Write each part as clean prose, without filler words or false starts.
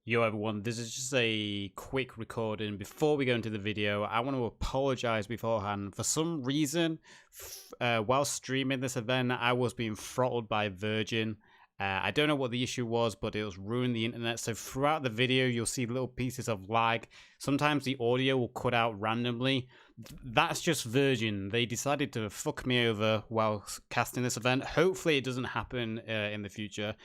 Yo everyone, this is just a quick recording. Before we go into the video, I want to apologize beforehand. For some reason, while streaming this event, I was being throttled by Virgin. I don't know what the issue was, but it was ruining the internet. So throughout the video, you'll see little pieces of lag. Sometimes the audio will cut out randomly. That's just Virgin. They decided to fuck me over while casting this event. Hopefully it doesn't happen in the future.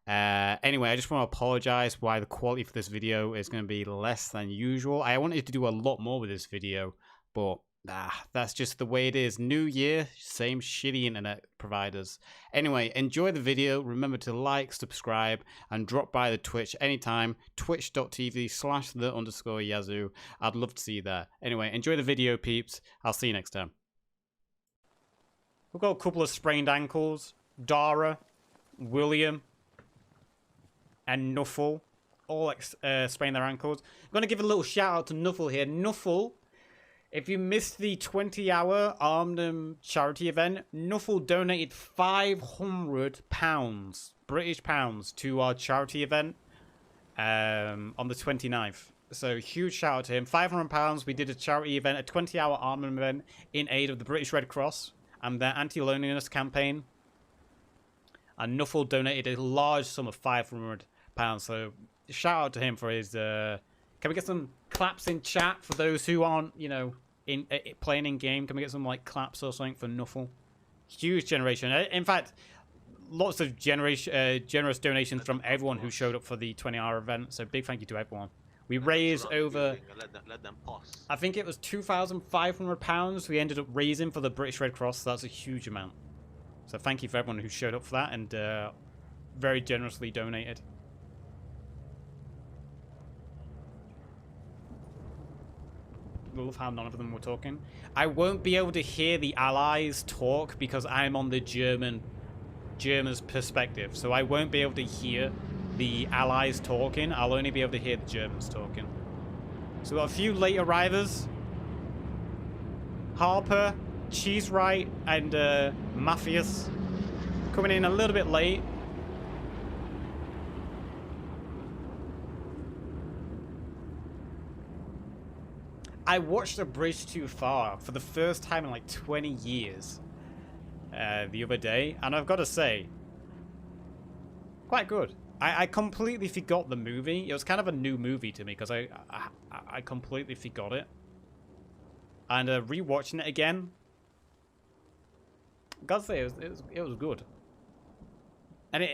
Anyway, I just want to apologize why the quality for this video is going to be less than usual. I wanted to do a lot more with this video, but that's just the way it is. New year, same shitty internet providers. Anyway, enjoy the video. Remember to like, subscribe, and drop by the Twitch anytime. Twitch.tv/the_Yazoo. I'd love to see you there. Anyway, enjoy the video, peeps. I'll see you next time. We've got a couple of sprained ankles. Dara, William, and Nuffle all sprained their ankles. I'm going to give a little shout out to Nuffle here. Nuffle, if you missed the 20-hour Arnhem charity event, Nuffle donated £500, British pounds, to our charity event on the 29th. So huge shout out to him. £500. We did a charity event, a 20-hour Arnhem event in aid of the British Red Cross and their anti-loneliness campaign. And Nuffle donated a large sum of £500. So shout out to him for his. Can we get some claps in chat for those who aren't, you know, playing in game? Can we get some like claps or something for Nuffle? Huge generation. In fact, lots of generous donations from everyone who showed up for the 20-hour event. So big thank you to everyone. We raised over. Let them pause. I think it was £2,500. We ended up raising for the British Red Cross. So that's a huge amount. So thank you for everyone who showed up for that and very generously donated. I love how none of them were talking. I won't be able to hear the allies talk because I'm on the Germans' perspective. So I won't be able to hear the allies talking. I'll only be able to hear the Germans talking. So we've got a few late arrivers. Harper, Cheese Right, and Matthias coming in a little bit late. I watched A Bridge Too Far for the first time in like 20 years the other day, and I've got to say, quite good. I completely forgot the movie. It was kind of a new movie to me because I completely forgot it. And rewatching it again, I gotta say, it was good. And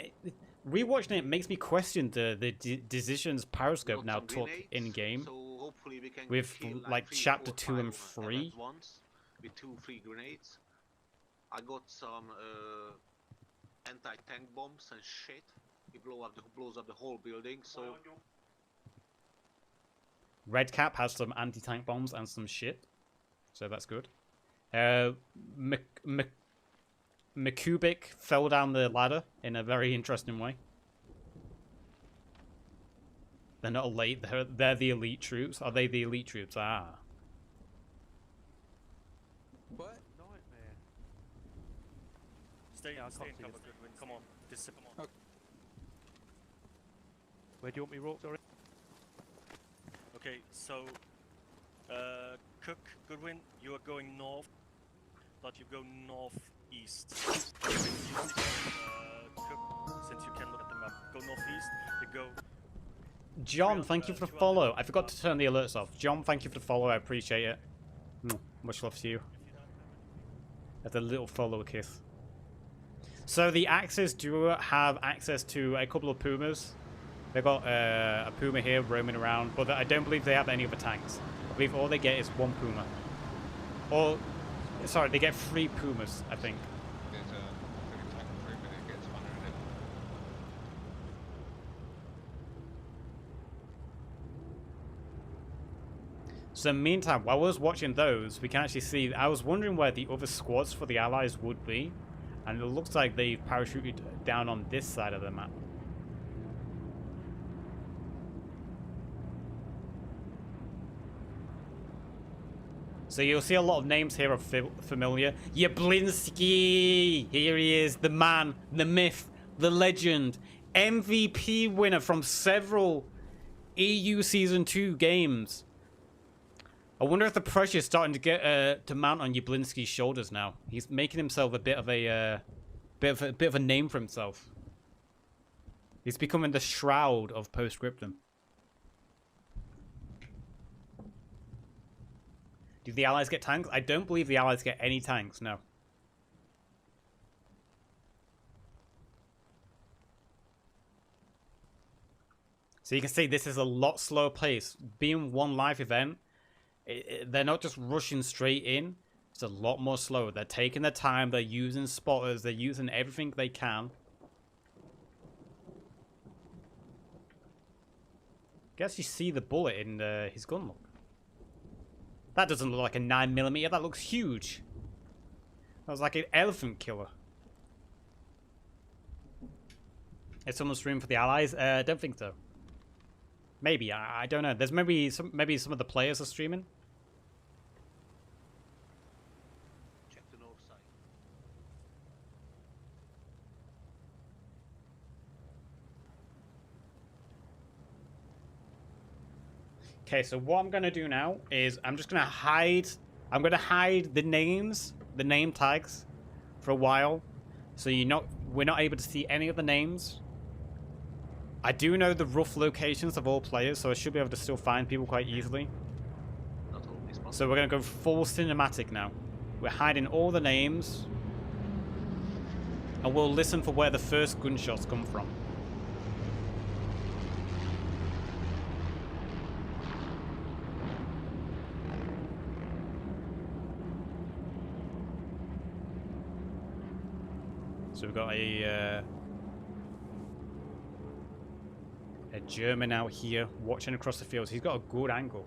rewatching it makes me question the decisions Periscope now took in game. With like chapter 2 and 3. With 2 free grenades. I got some anti-tank bombs and shit. It blows up the whole building. So Redcap has some anti-tank bombs and some shit. So that's good. McCubic fell down the ladder in a very interesting way. They're not elite, they're the elite troops. Are they the elite troops? Ah. What? Nightmare. Stay in cover, Goodwin. Come on. Just come on. Okay. Where do you want me to walk, sorry? Okay, so Cook, Goodwin, you are going north, but you go northeast. Cook, since you can look at the map, go northeast, you go. John, thank you for the follow. I forgot to turn the alerts off. John, thank you for the follow. I appreciate it. Much love to you. That's a little follow kiss. So the Axis do have access to a couple of Pumas. They've got a Puma here roaming around, but I don't believe they have any other tanks. I believe all they get is 1 Puma. Or, sorry, they get 3 Pumas, I think. There's a tank for him and it gets 100 in it. So in the meantime, while I was watching those, we can actually see, I was wondering where the other squads for the Allies would be. And it looks like they've parachuted down on this side of the map. So you'll see a lot of names here are familiar. Yablinski! Here he is, the man, the myth, the legend. MVP winner from several EU Season 2 games. I wonder if the pressure's starting to get to mount on Yablinski's shoulders now. He's making himself a bit of a bit of a name for himself. He's becoming the shroud of Postscriptum. Do the Allies get tanks? I don't believe the Allies get any tanks, no. So you can see this is a lot slower pace. Being one live event, they're not just rushing straight in. It's a lot more slower. They're taking their time. They're using spotters. They're using everything they can. Guess you see the bullet in his gun look. That doesn't look like a 9mm. That looks huge. That was like an elephant killer. Is someone streaming for the Allies? I don't think so. Maybe, I don't know. There's maybe some of the players are streaming. Check the north side. Okay, so what I'm gonna do now is I'm just gonna hide. I'm gonna hide the names, the name tags, for a while, so we're not able to see any of the names. I do know the rough locations of all players, so I should be able to still find people quite easily. Not always possible. So we're going to go full cinematic now. We're hiding all the names. And we'll listen for where the first gunshots come from. So we've got a German out here watching across the fields. He's got a good angle.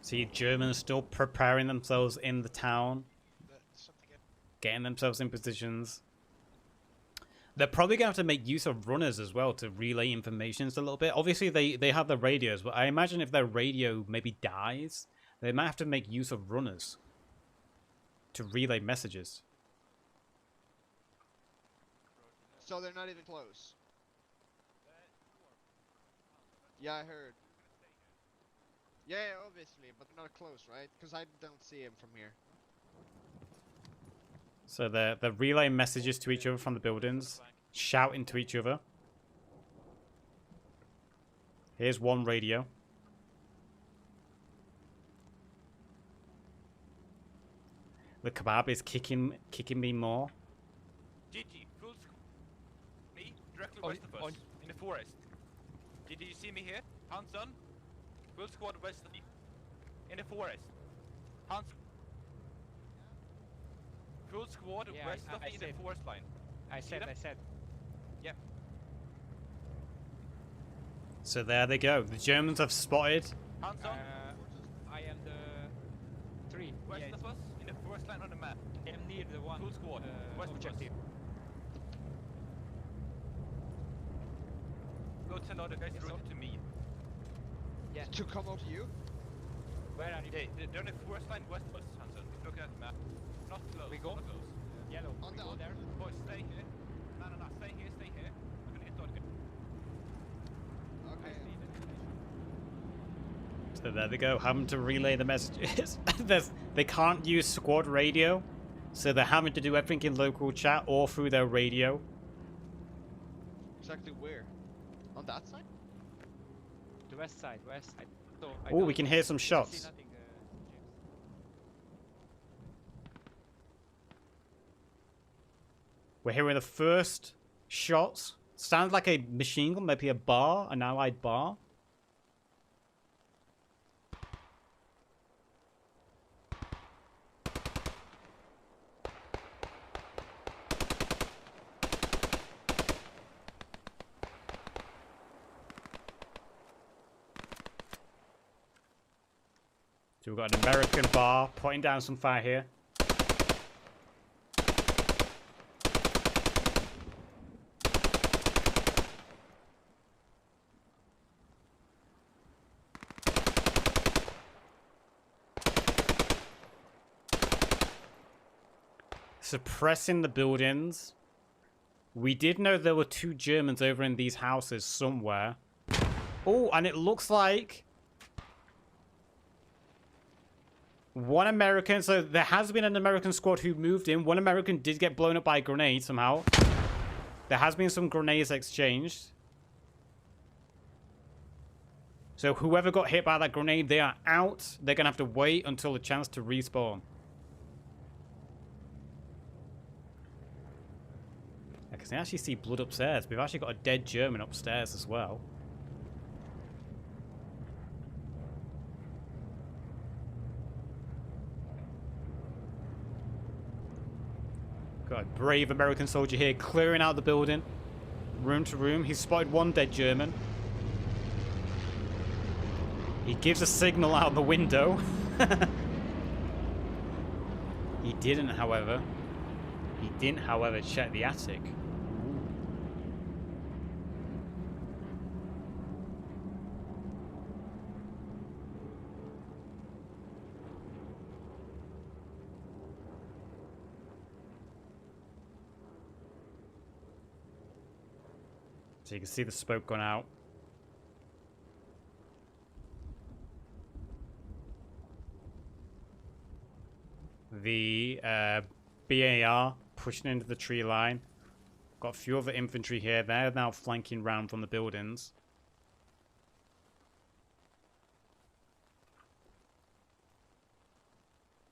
See, Germans still preparing themselves in the town, getting themselves in positions. They're probably going to have to make use of runners as well to relay information a little bit. Obviously, they have the radios, but I imagine if their radio maybe dies, they might have to make use of runners to relay messages. So they're not even close. Yeah, I heard. Yeah, obviously, but they're not close, right? Because I don't see him from here. So they're relaying messages to each other from the buildings, shouting to each other. Here's one radio. The kebab is kicking me more. GG, full me, directly west of us, in the forest. Did you see me here? Hands on. Full squad west of me. In the forest. Hands. Full squad west of me in the forest line. I said. Yeah. So there they go. The Germans have spotted. Hands on. I am the 3. West of us, in the forest line on the map. I'm near the 1. Full squad, west objective. Go tell other guys to route to me. Yeah. To come up to you? Where are you? Yeah, they're on the forest line west of us, Hanson. Look at the map. Not close. We go? Not close. Yellow. On we the go there. Boys, stay here. No. Stay here. I'm gonna hit target. Okay. So there they go, having to relay the messages. They can't use squad radio, so they're having to do everything in local chat or through their radio. Exactly where? On that side? The west side. So Oh, we can hear some shots. Nothing, We're hearing the first shots. Sounds like a machine gun, maybe a bar, an allied bar. So we've got an American bar putting down some fire here. suppressing the buildings. We did know there were 2 Germans over in these houses somewhere. Oh, and it looks like one American. So there has been an American squad who moved in. One American did get blown up by a grenade somehow. There has been some grenades exchanged. So whoever got hit by that grenade, they are out. They're going to have to wait until a chance to respawn. I can actually see blood upstairs. We've actually got a dead German upstairs as well. Got a brave American soldier here clearing out the building. Room to room. He's spotted one dead German. He gives a signal out the window. He didn't, however. Check the attic. So you can see the smoke gone out. The BAR pushing into the tree line. Got a few other infantry here. They're now flanking round from the buildings.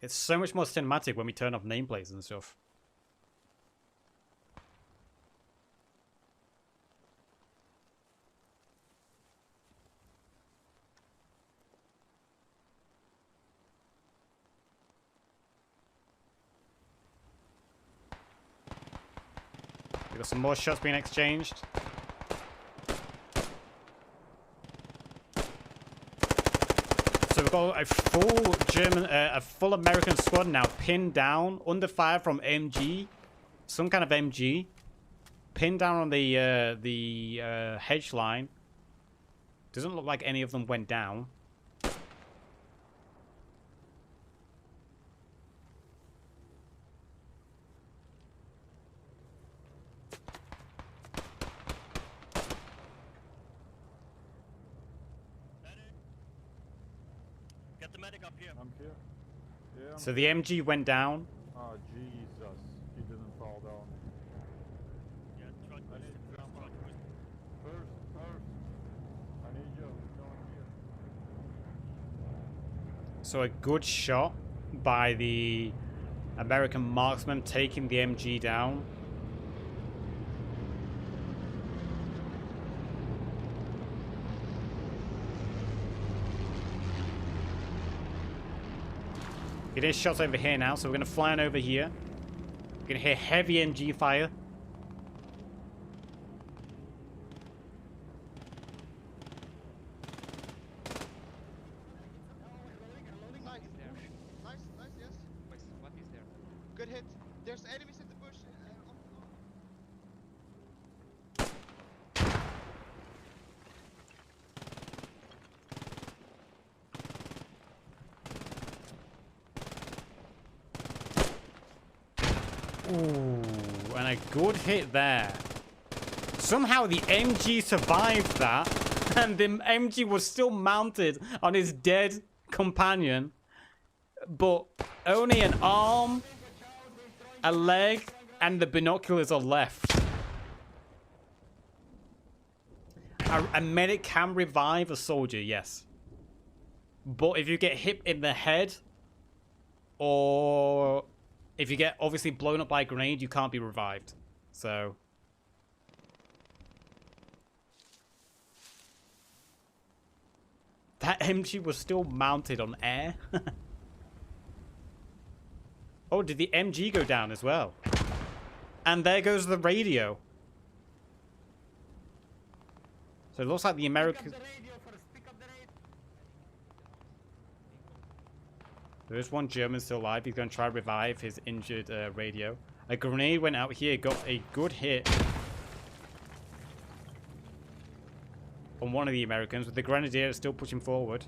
It's so much more cinematic when we turn off nameplates and stuff. We got some more shots being exchanged. So we've got a full German, a full American squad now pinned down under fire from MG, some kind of MG, pinned down on the hedge line. Doesn't look like any of them went down. Get the medic up here. I'm here. Yeah. So the MG went down. Oh Jesus! He didn't fall down. Yeah, try to I boost need him first. Try to boost him. First. I need you down here. So a good shot by the American marksman taking the MG down. It is shots over here now, so we're going to fly on over here. We're going to hear heavy MG fire. Nice, yes. What is there? Good hit. There's enemies in the bush. Ooh, and a good hit there. Somehow the MG survived that, and the MG was still mounted on his dead companion, but only an arm, a leg, and the binoculars are left. A medic can revive a soldier, yes. But if you get hit in the head, or if you get obviously blown up by a grenade, you can't be revived. So that MG was still mounted on air. Oh, did the MG go down as well? And there goes the radio. So it looks like the Americans... There is one German still alive. He's going to try to revive his injured radio. A grenade went out here, got a good hit on one of the Americans, with the grenadier still pushing forward.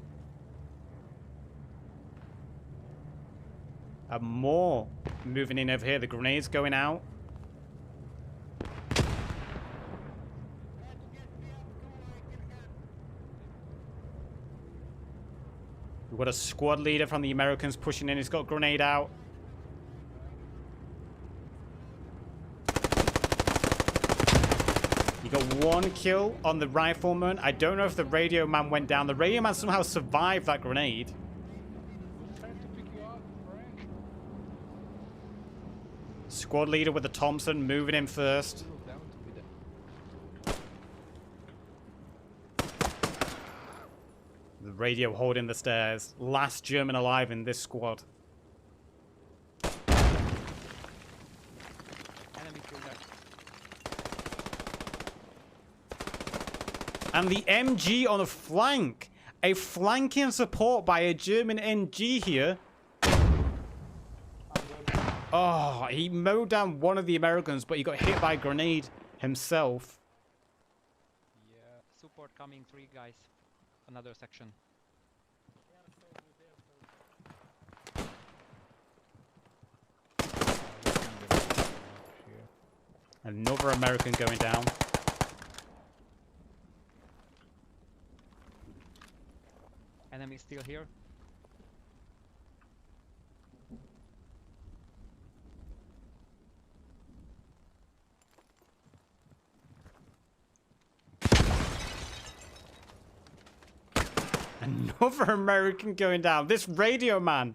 And more moving in over here. The grenade's going out. We've got a squad leader from the Americans pushing in. He's got a grenade out. You got one kill on the rifleman. I don't know if the radio man went down. The radio man somehow survived that grenade. Who's trying to pick you up, Frank? Squad leader with the Thompson moving in first. Down to be there. The radio holding the stairs. Last German alive in this squad. Enemy killed there. And the MG on a flank. A flanking support by a German MG here. Oh, he mowed down one of the Americans, but he got hit by a grenade himself. Yeah, support coming, 3 guys. Another section. Another American going down. Enemy still here. Another American going down. This radio man.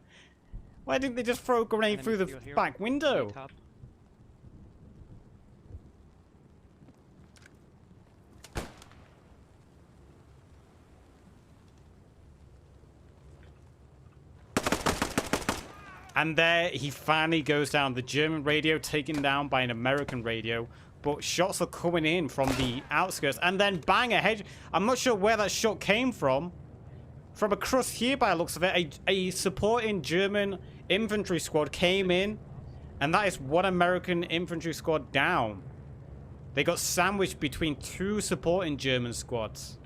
Why didn't they just throw a grenade Enemy through the still here. back window? Right up. And there he finally goes down. The German radio taken down by an American radio. But shots are coming in from the outskirts. And then bang, a head. I'm not sure where that shot came from. From across here by the looks of it. A supporting German infantry squad came in. And that is one American infantry squad down. They got sandwiched between 2 supporting German squads.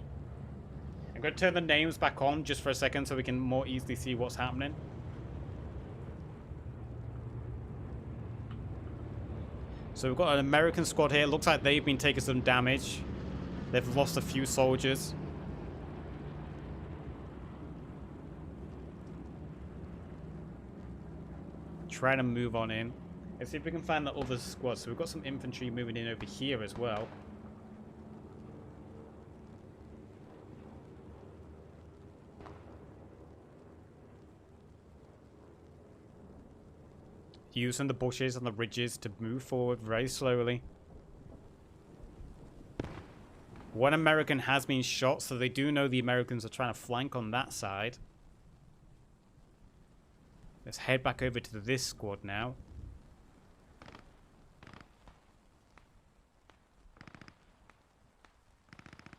I'm going to turn the names back on just for a second so we can more easily see what's happening. So we've got an American squad here. Looks like they've been taking some damage. They've lost a few soldiers. Trying to move on in. Let's see if we can find the other squad. So we've got some infantry moving in over here as well. Using the bushes and the ridges to move forward very slowly. One American has been shot, so they do know the Americans are trying to flank on that side. Let's head back over to this squad now.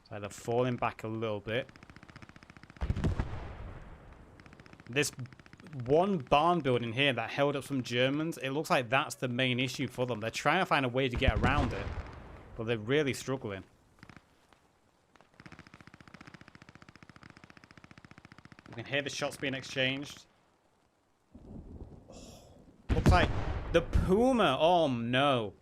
So they're falling back a little bit. This one barn building here that held up some Germans, it looks like that's the main issue for them. They're trying to find a way to get around it, but they're really struggling. You can hear the shots being exchanged. Oh, looks like the Puma. Oh no.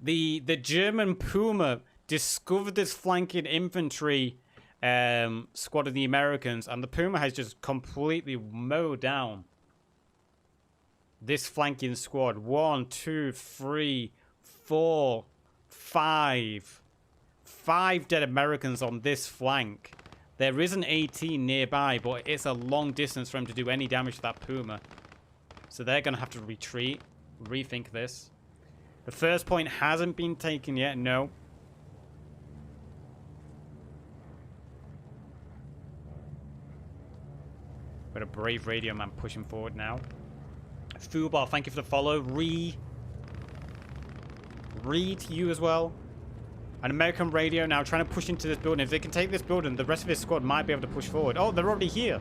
The German Puma discovered this flanking infantry squad of the Americans, and the Puma has just completely mowed down this flanking squad. 1, 2, 3, 4, 5. 5 dead Americans on this flank. There is an 18 nearby, but it's a long distance for him to do any damage to that Puma. So they're going to have to retreat, rethink this. The first point hasn't been taken yet, no. Got a brave radio man pushing forward now. Fubar, thank you for the follow. Re to you as well. An American radio now trying to push into this building. If they can take this building, the rest of his squad might be able to push forward. Oh, they're already here.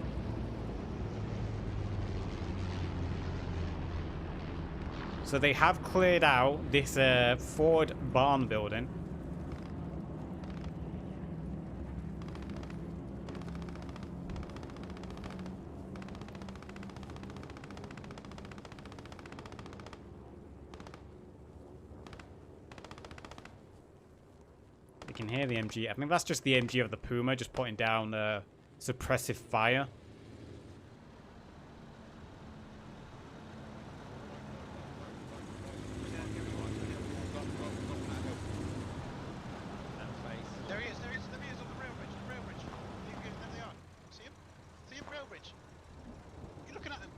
So they have cleared out this Ford barn building. We can hear the MG. I think that's just the MG of the Puma just putting down suppressive fire. There he is on the rail bridge, there they are. See him? See him, rail bridge. You're looking at him.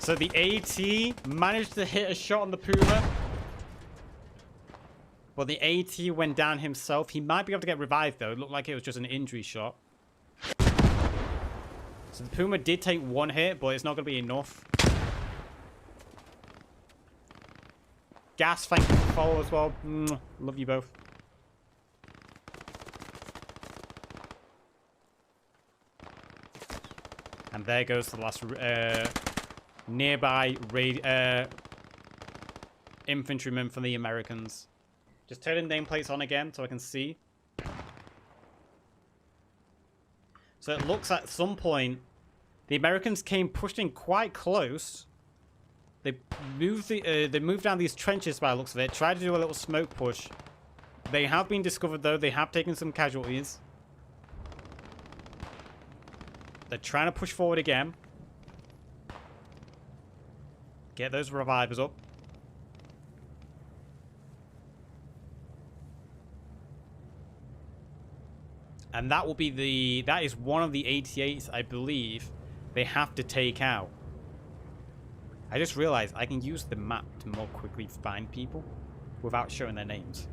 So the AT managed to hit a shot on the Puma. But the AT went down himself. He might be able to get revived though. It looked like it was just an injury shot. So the Puma did take one hit, but it's not going to be enough. Gas, thank you for follow as well. Love you both. And there goes the last nearby infantryman from the Americans. Just turning nameplates on again so I can see. So it looks at some point the Americans pushed in quite close. They moved down these trenches by the looks of it. Tried to do a little smoke push. They have been discovered though. They have taken some casualties. They're trying to push forward again. Get those revivers up. And that will be that is one of the 88s, I believe, they have to take out. I just realized I can use the map to more quickly find people without showing their names.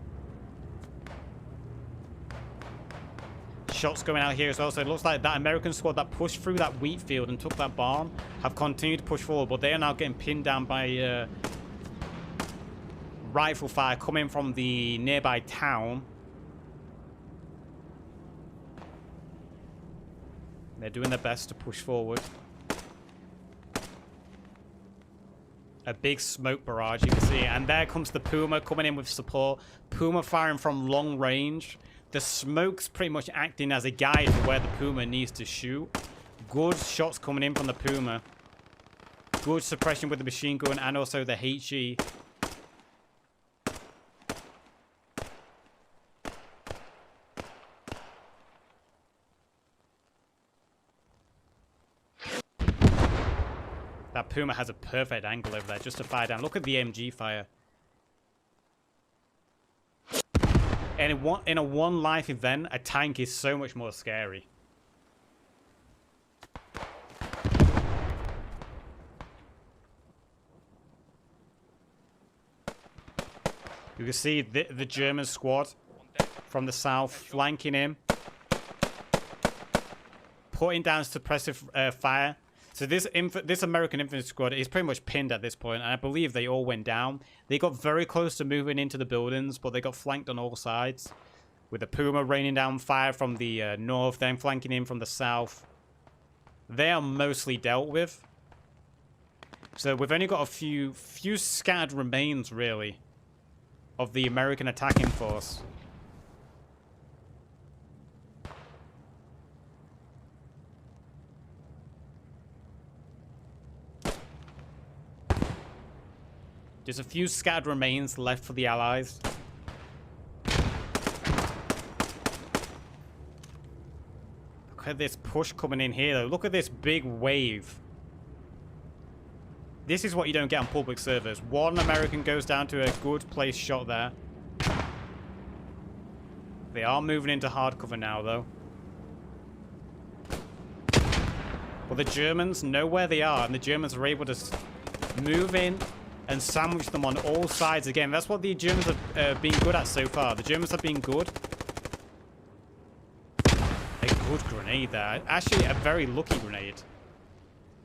Shots going out here as well, so it looks like that American squad that pushed through that wheat field and took that barn have continued to push forward, but they are now getting pinned down by rifle fire coming from the nearby town. They're doing their best to push forward. A big smoke barrage, you can see. And there comes the Puma coming in with support. Puma firing from long range. The smoke's pretty much acting as a guide for where the Puma needs to shoot. Good shots coming in from the Puma. Good suppression with the machine gun and also the HE. That Puma has a perfect angle over there just to fire down. Look at the MG fire. And in a one life event, a tank is so much more scary. You can see the German squad from the south flanking him. Putting down suppressive fire. So this American infantry squad is pretty much pinned at this point, and I believe they all went down. They got very close to moving into the buildings, but they got flanked on all sides. With the Puma raining down fire from the north, then flanking in from the south. They are mostly dealt with. So we've only got a few scattered remains, really, of the American attacking force. Just a few scattered remains left for the Allies. Look at this push coming in here, though. Look at this big wave. This is what you don't get on public servers. One American goes down to a good place shot there. They are moving into hard cover now, though. But the Germans know where they are, and the Germans are able to move in and sandwich them on all sides again. That's what the Germans have been good at so far. The Germans have been good. A good grenade there. Actually, a very lucky grenade.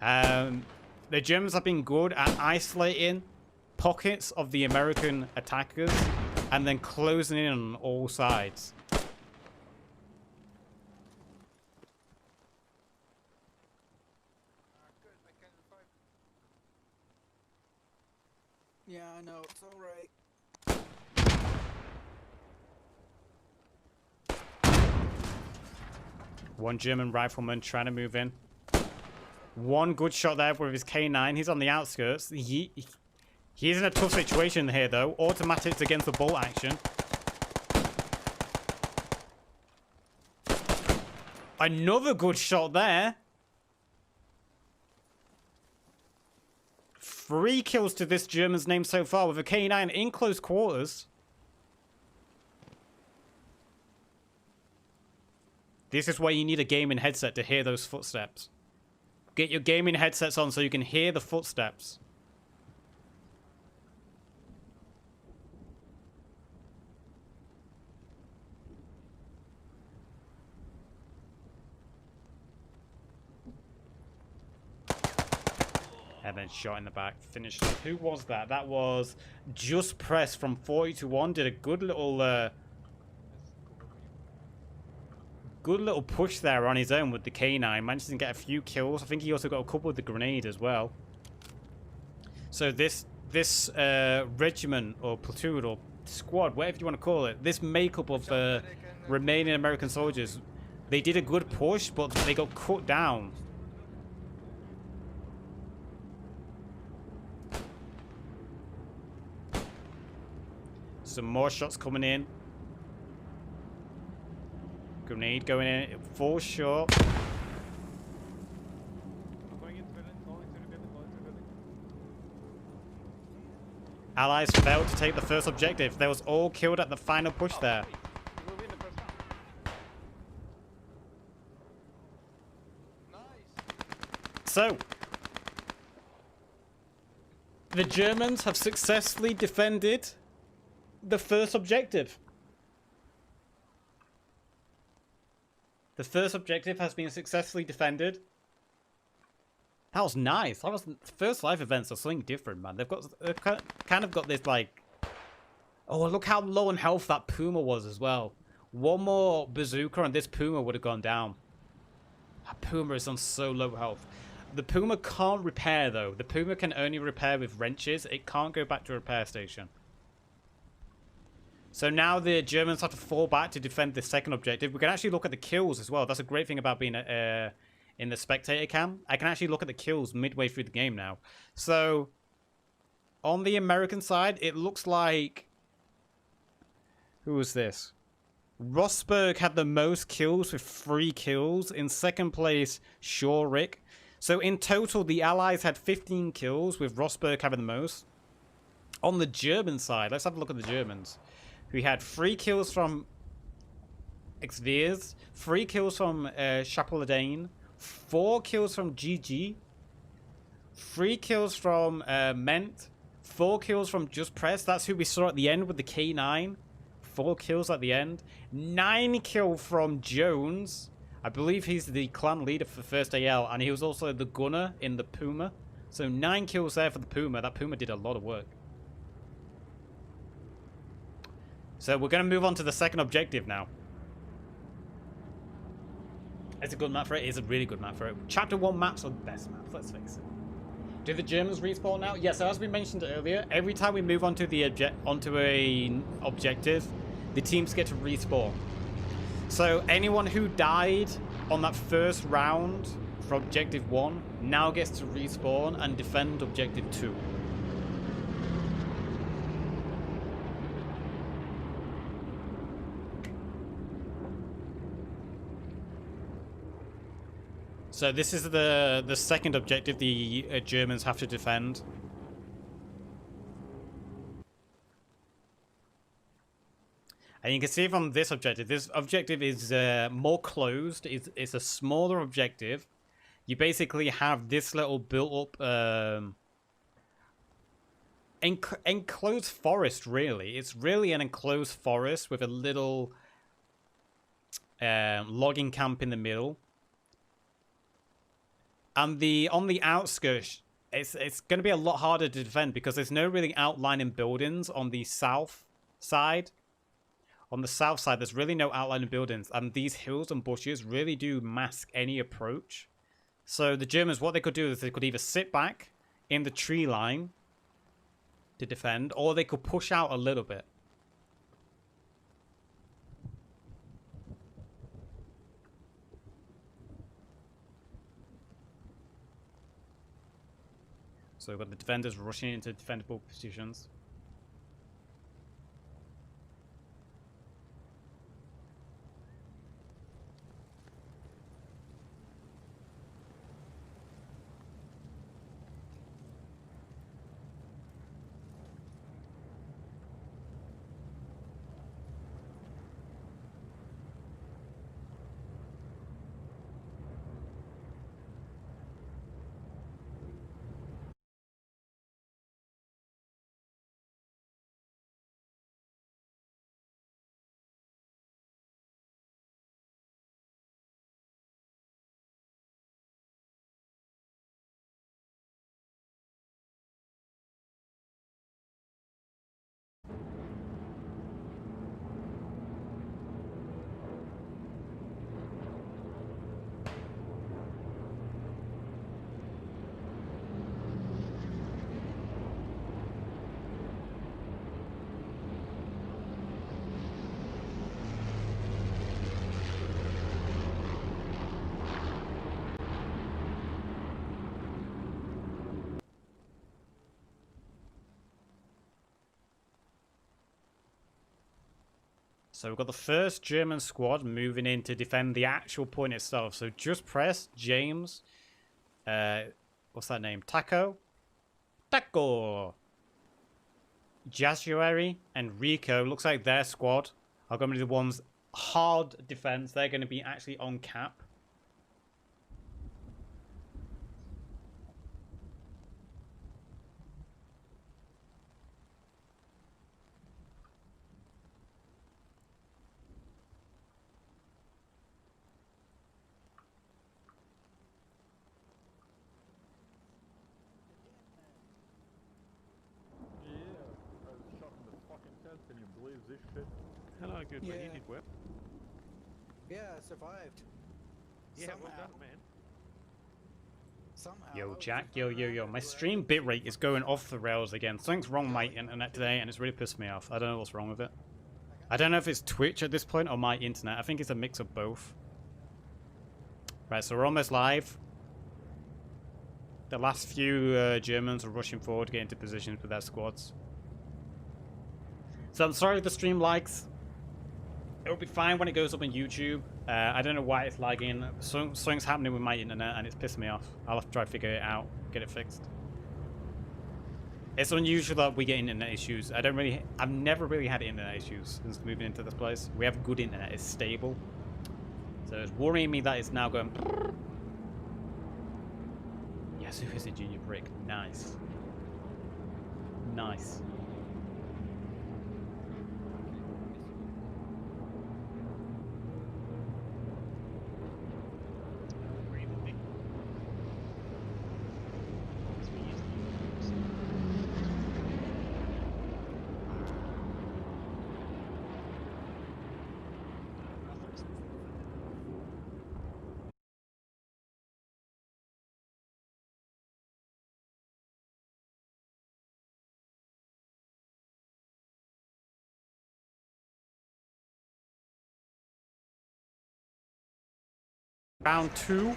The Germans have been good at isolating pockets of the American attackers and then closing in on all sides. Yeah, I know, it's alright. One German rifleman trying to move in. One good shot there with his K9. He's on the outskirts. He's in a tough situation here, though. Automatics against the bolt action. Another good shot there. 3 kills to this German's name so far with a K9 in close quarters. This is why you need a gaming headset to hear those footsteps. Get your gaming headsets on so you can hear the footsteps. And then shot in the back, finished. Who was that? That was Just Press from 40 to 1. Did a good little push there on his own with the K9. Managed to get a few kills. I think he also got a couple with the grenade as well. So this regiment or platoon or squad, whatever you want to call it, this makeup of remaining American soldiers, they did a good push, but they got cut down. Some more shots coming in. Grenade going in. It falls short. Allies failed to take the first objective. They was all killed at the final push there. So, the Germans have successfully defended the first objective. The first objective has been successfully defended. That was nice. That was first live events are something different, man. They've kind of got this like, oh look how low on health that Puma was as well. One more bazooka and this Puma would have gone down. That Puma is on so low health. The Puma can't repair though. The Puma can only repair with wrenches. It can't go back to a repair station. So now the Germans have to fall back to defend the second objective. We can actually look at the kills as well. That's a great thing about being in the spectator cam. I can actually look at the kills midway through the game now. So on the American side, it looks like... Who was this? Rosberg had the most kills with 3 kills. In second place, Shawrick. So in total, the Allies had 15 kills with Rosberg having the most. On the German side, let's have a look at the Germans. We had 3 kills from Xviers, 3 kills from Chapeladane, 4 kills from GG, 3 kills from Ment, 4 kills from Just Press. That's who we saw at the end with the K9. 4 kills at the end. 9 kills from Jones. I believe he's the clan leader for First AL, and he was also the gunner in the Puma. So 9 kills there for the Puma. That Puma did a lot of work. So we're going to move on to the second objective now. It's a good map for it. It's a really good map for it. Chapter 1 maps are the best maps, let's face it. Do the Germans respawn now? Yes, as we mentioned earlier, every time we move onto the objective, the teams get to respawn. So anyone who died on that first round for Objective 1 now gets to respawn and defend Objective 2. So this is the second objective the Germans have to defend. And you can see from this objective is more closed. It's a smaller objective. You basically have this little built-up enclosed forest, really. It's really an enclosed forest with a little logging camp in the middle. And on the outskirts, it's going to be a lot harder to defend because there's no really outlining buildings on the south side. On the south side, there's really no outlining buildings, and these hills and bushes really do mask any approach. So the Germans, what they could do is they could either sit back in the tree line to defend, or they could push out a little bit. So we've got the defenders rushing into defendable positions. So we've got the first German squad moving in to defend the actual point itself. So just press James. What's that name? Taco? Taco! January and Rico. Looks like their squad are going to be the ones hard defense. They're going to be actually on cap. Yeah, I was shot in the fucking tent. Can you believe this shit? Hello, good man. You did well. Yeah, I survived. Yeah, well Somehow. done, man. Somehow. Yo, Jack, yo. My stream bitrate is going off the rails again. Something's wrong with my internet today, and it's really pissed me off. I don't know what's wrong with it. I don't know if it's Twitch at this point or my internet. I think it's a mix of both. Right, so we're almost live. The last few Germans are rushing forward to get into positions with their squads. So I'm sorry if the stream likes. It'll be fine when it goes up on YouTube. I don't know why it's lagging. Something's happening with my internet and it's pissing me off. I'll have to try to figure it out, get it fixed. It's unusual that we get internet issues. I've never really had internet issues since moving into this place. We have good internet, it's stable. So it's worrying me that it's now going... Yes, who is it, Junior Brick? Nice. Nice. Where are you moving? As we use the Round 2.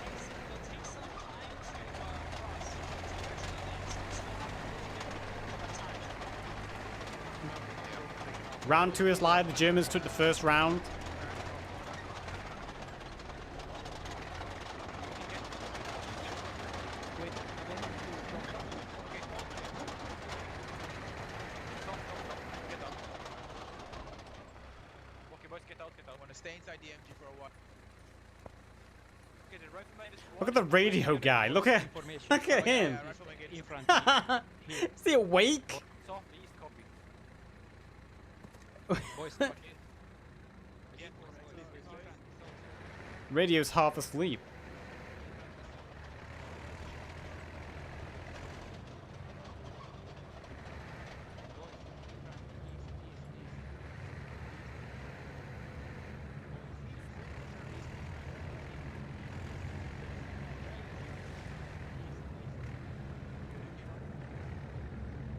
Round 2 is live. The Germans took the first round. Okay, boys, get out. I want to stay inside the MG for a while. Okay, the rifleman is Look at the radio guy. Look at him. Yeah, rifleman get In front. Is he awake? southeast, copy. Boys, Again, Radio's half asleep.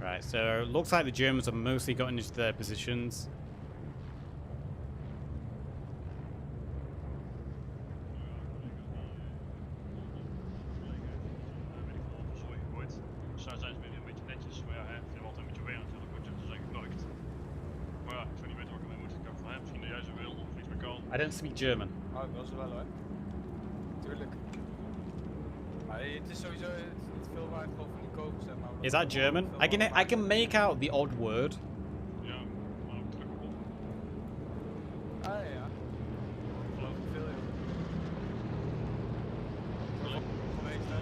Right, so it looks like the Germans have mostly gotten into their positions. Sorry, boys. Starts I don't speak German. Oh, wel zo wel hoor. Tuurlijk. Maar het is sowieso, het is veel waard gewoon van die koop, zeg maar. Is that German? I can make out the odd word. Ja, maar ook terug op. Ah ja. Geloof ik veel in. Geweest hè.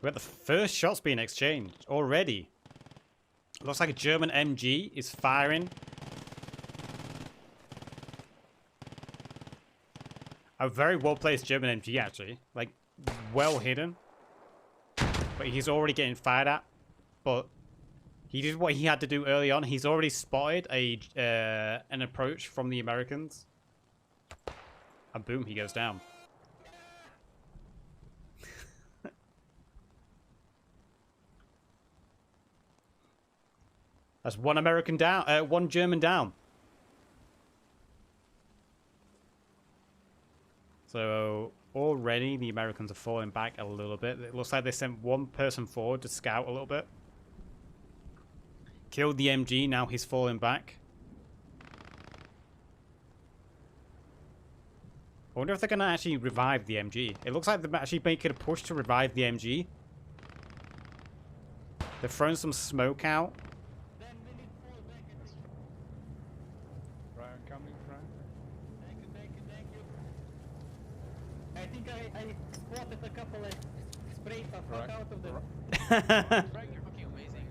We got the first shots being exchanged already. Looks like a German MG is firing. A very well placed German MG actually. Like, well hidden. But he's already getting fired at. But he did what he had to do early on. He's already spotted an approach from the Americans. And boom, he goes down. That's one American down, one German down. So already the Americans are falling back a little bit. It looks like they sent one person forward to scout a little bit. Killed the MG, now he's falling back. I wonder if they're going to actually revive the MG. It looks like they're actually making a push to revive the MG. They've thrown some smoke out. Brian coming, Brian. Thank you. I think I spotted a couple of sprays of fuck out of them. Frank, you're fucking amazing.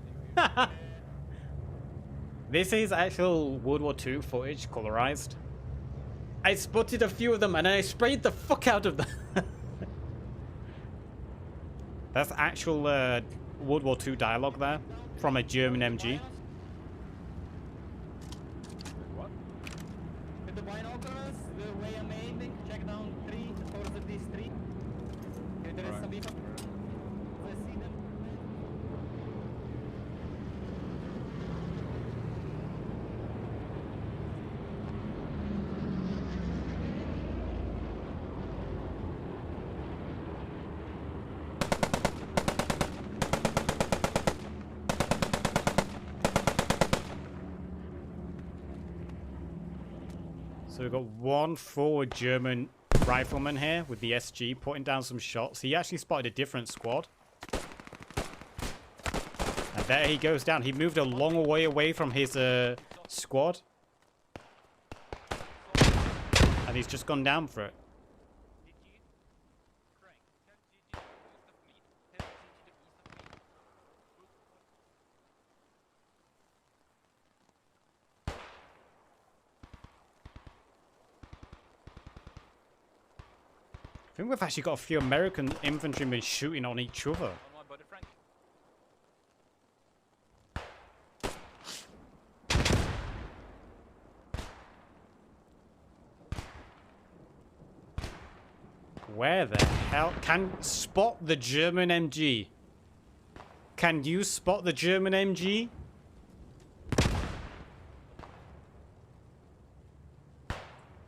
This is actual World War II footage, colorized. I spotted a few of them and I sprayed the fuck out of them. That's actual World War II dialogue there from a German MG. What? With the binoculars, the way I'm aiming, check down 3, towards these 3. Okay, there is some people. I see them. So we've got one forward German rifleman here with the SG putting down some shots. He actually spotted a different squad. And there he goes down. He moved a long way away from his squad. And he's just gone down for it. I think we've actually got a few American infantrymen shooting on each other. On my body, Frank. Where the hell? Can spot the German MG? Can you spot the German MG?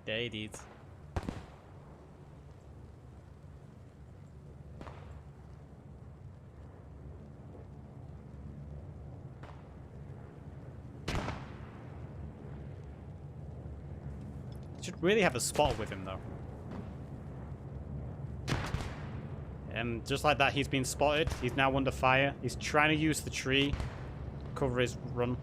There it is. Should really have a spot with him though. And just like that, he's been spotted. He's now under fire. He's trying to use the tree to cover his run.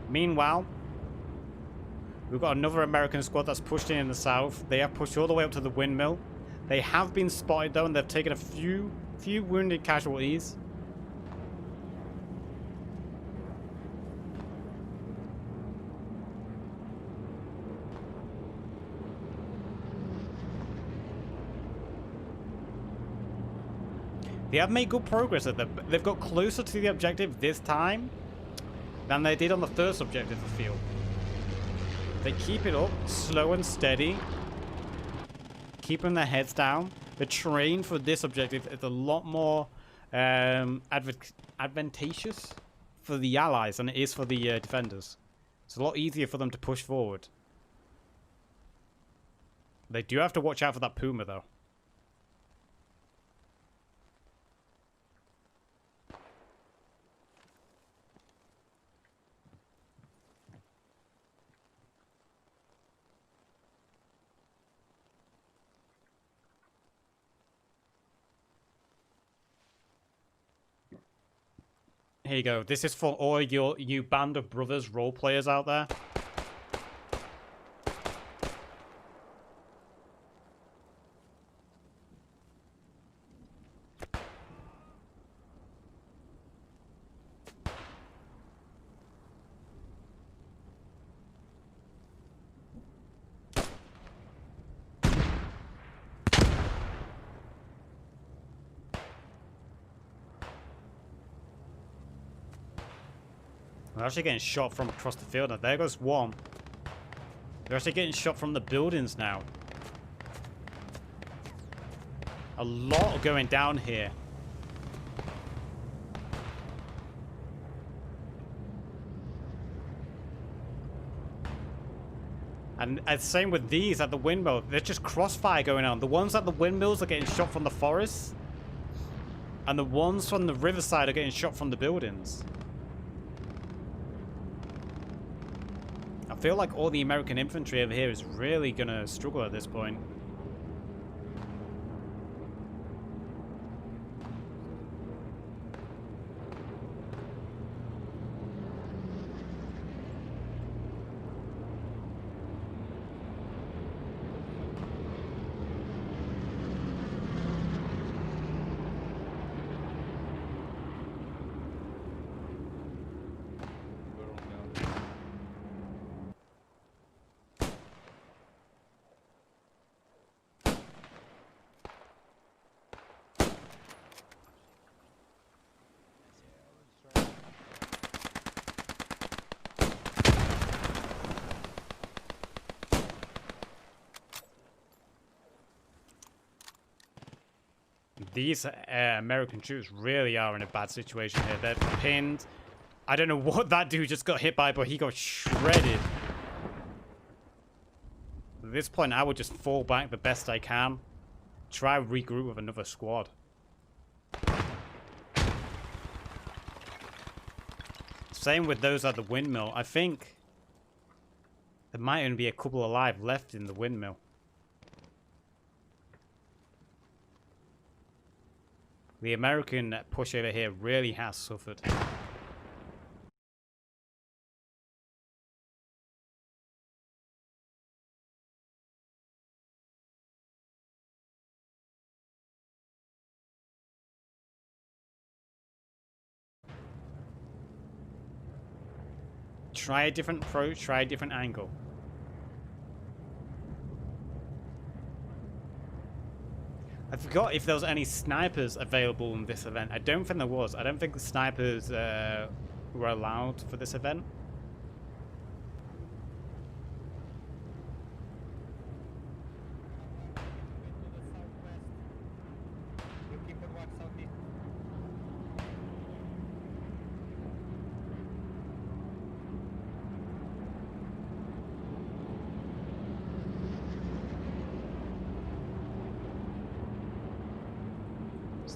Meanwhile, we've got another American squad that's pushed in the south. They have pushed all the way up to the windmill. They have been spotted though, and they've taken a few wounded casualties. They have made good progress at them. They've got closer to the objective this time than they did on the first objective, I feel. They keep it up, slow and steady. Keeping their heads down. The terrain for this objective is a lot more advantageous for the allies than it is for the defenders. It's a lot easier for them to push forward. They do have to watch out for that Puma, though. Here you go. This is for all you Band of Brothers role players out there. They're actually getting shot from across the field. Now, there goes one. They're actually getting shot from the buildings now. A lot going down here. And same with these at the windmill. There's just crossfire going on. The ones at the windmills are getting shot from the forest. And the ones from the riverside are getting shot from the buildings. I feel like all the American infantry over here is really going to struggle at this point. These American troops really are in a bad situation here. They're pinned. I don't know what that dude just got hit by, but he got shredded. At this point, I would just fall back the best I can. Try regroup with another squad. Same with those at the windmill. I think there might only be a couple alive left in the windmill. The American push over here really has suffered. Try a different approach, try a different angle. I forgot if there was any snipers available in this event. I don't think there was. I don't think the snipers were allowed for this event.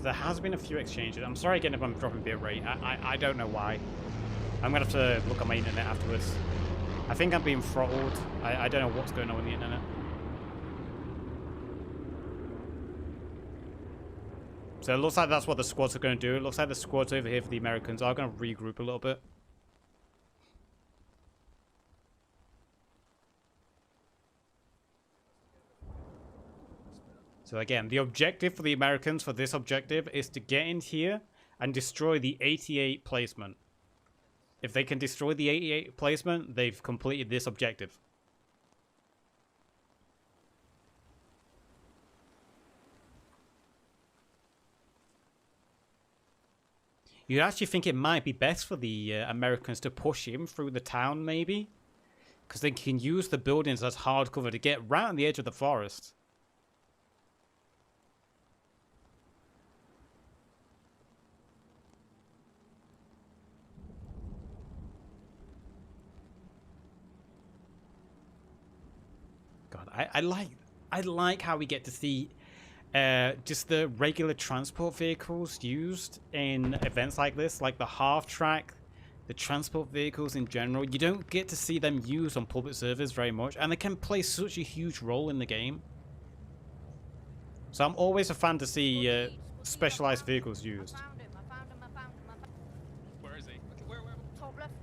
There has been a few exchanges. I'm sorry again if I'm dropping bit rate. I don't know why. I'm going to have to look at my internet afterwards. I think I'm being throttled. I don't know what's going on with the internet. So it looks like that's what the squads are going to do. It looks like the squads over here for the Americans are going to regroup a little bit. So again, the objective for the Americans for this objective is to get in here and destroy the 88 placement. If they can destroy the 88 placement, they've completed this objective. You actually think it might be best for the Americans to push in through the town, maybe? Because they can use the buildings as hard cover to get right on the edge of the forest. I like how we get to see just the regular transport vehicles used in events like this, like the half track, the transport vehicles in general. You don't get to see them used on public servers very much, and they can play such a huge role in the game. So I'm always a fan to see specialized vehicles used. I found him. Where is he? Okay, where? Top left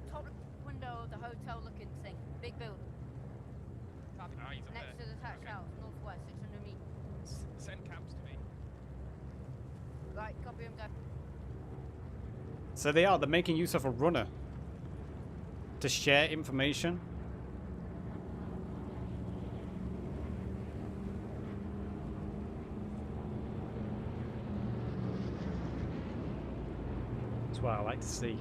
window of the hotel looking thing. Big building. Copy. Ah, he's up Next there. to the thatched house, northwest, 600 meters. Send camps to me. Right, copy him, go. So they're making use of a runner to share information. That's what I like to see.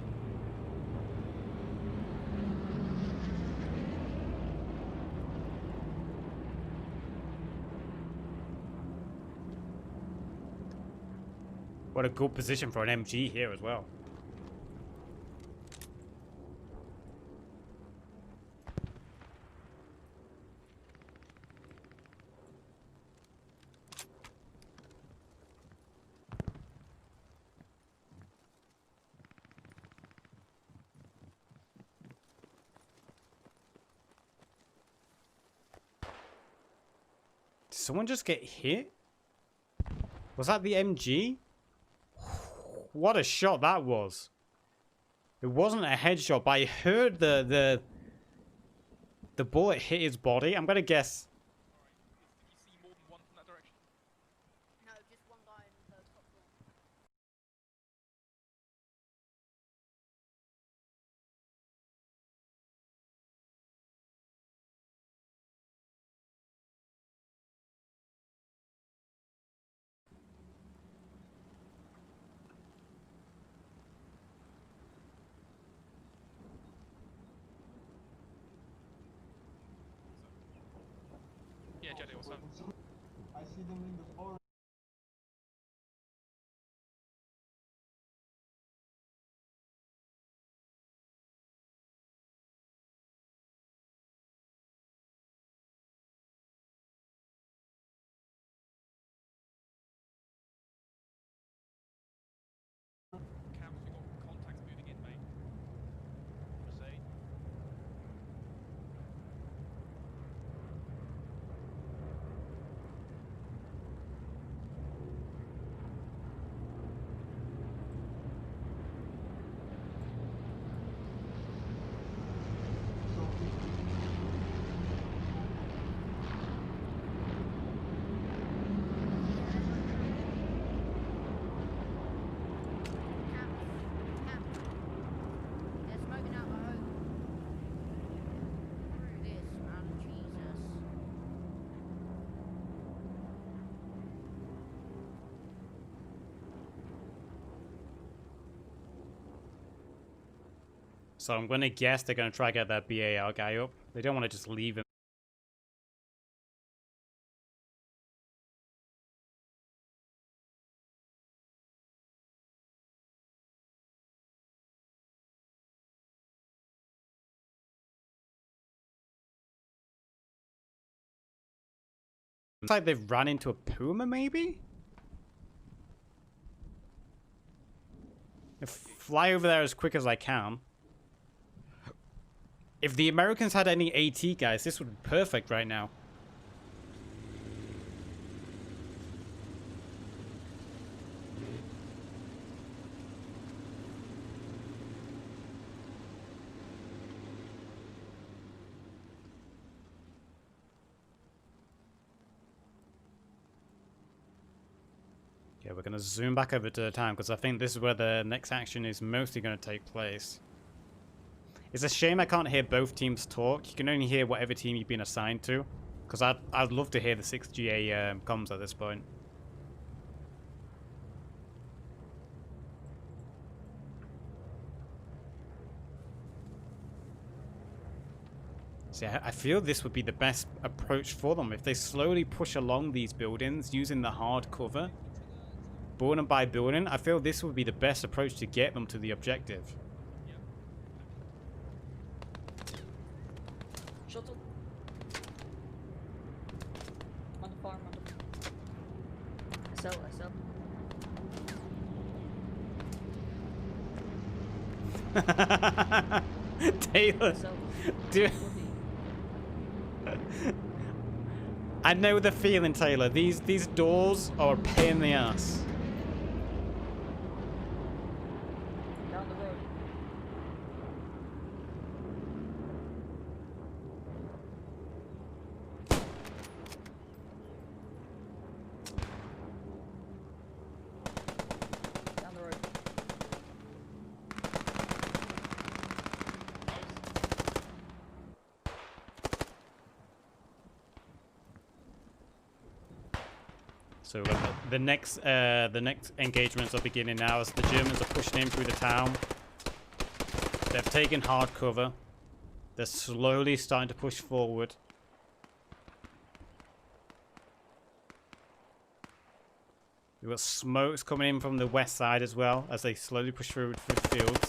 What a good position for an MG here as well. Did someone just get hit? Was that the MG? What a shot that was. It wasn't a headshot, but I heard the bullet hit his body. I'm gonna guess. Did you see more than one from that direction? No, just one guy in the top floor. Yeah, Jelly, what's up? I see them in the forest. Camps, we got contacts moving in, mate. Proceed. Camp. They're smoking out the home. Screw this, man. Jesus. So I'm gonna guess they're gonna try to get that BAR guy up. They don't want to just leave him. Looks like they've run into a Puma, maybe? I'll fly over there as quick as I can. If the Americans had any AT guys, this would be perfect right now. Yeah, we're going to zoom back over to the time because I think this is where the next action is mostly going to take place. It's a shame I can't hear both teams talk. You can only hear whatever team you've been assigned to. Because I'd love to hear the 6GA comms at this point. See, I feel this would be the best approach for them. If they slowly push along these buildings using the hard cover, building by building, I feel this would be the best approach to get them to the objective. Shuttle. farm on the... I sell. Taylor, dude. I know the feeling, Taylor. These doors are a pain in the ass. Down the road. Down the road. So the next engagements are beginning now as the Germans are pushing in through the town. They've taken hard cover. They're slowly starting to push forward. We've got smokes coming in from the west side as well as they slowly push through the fields.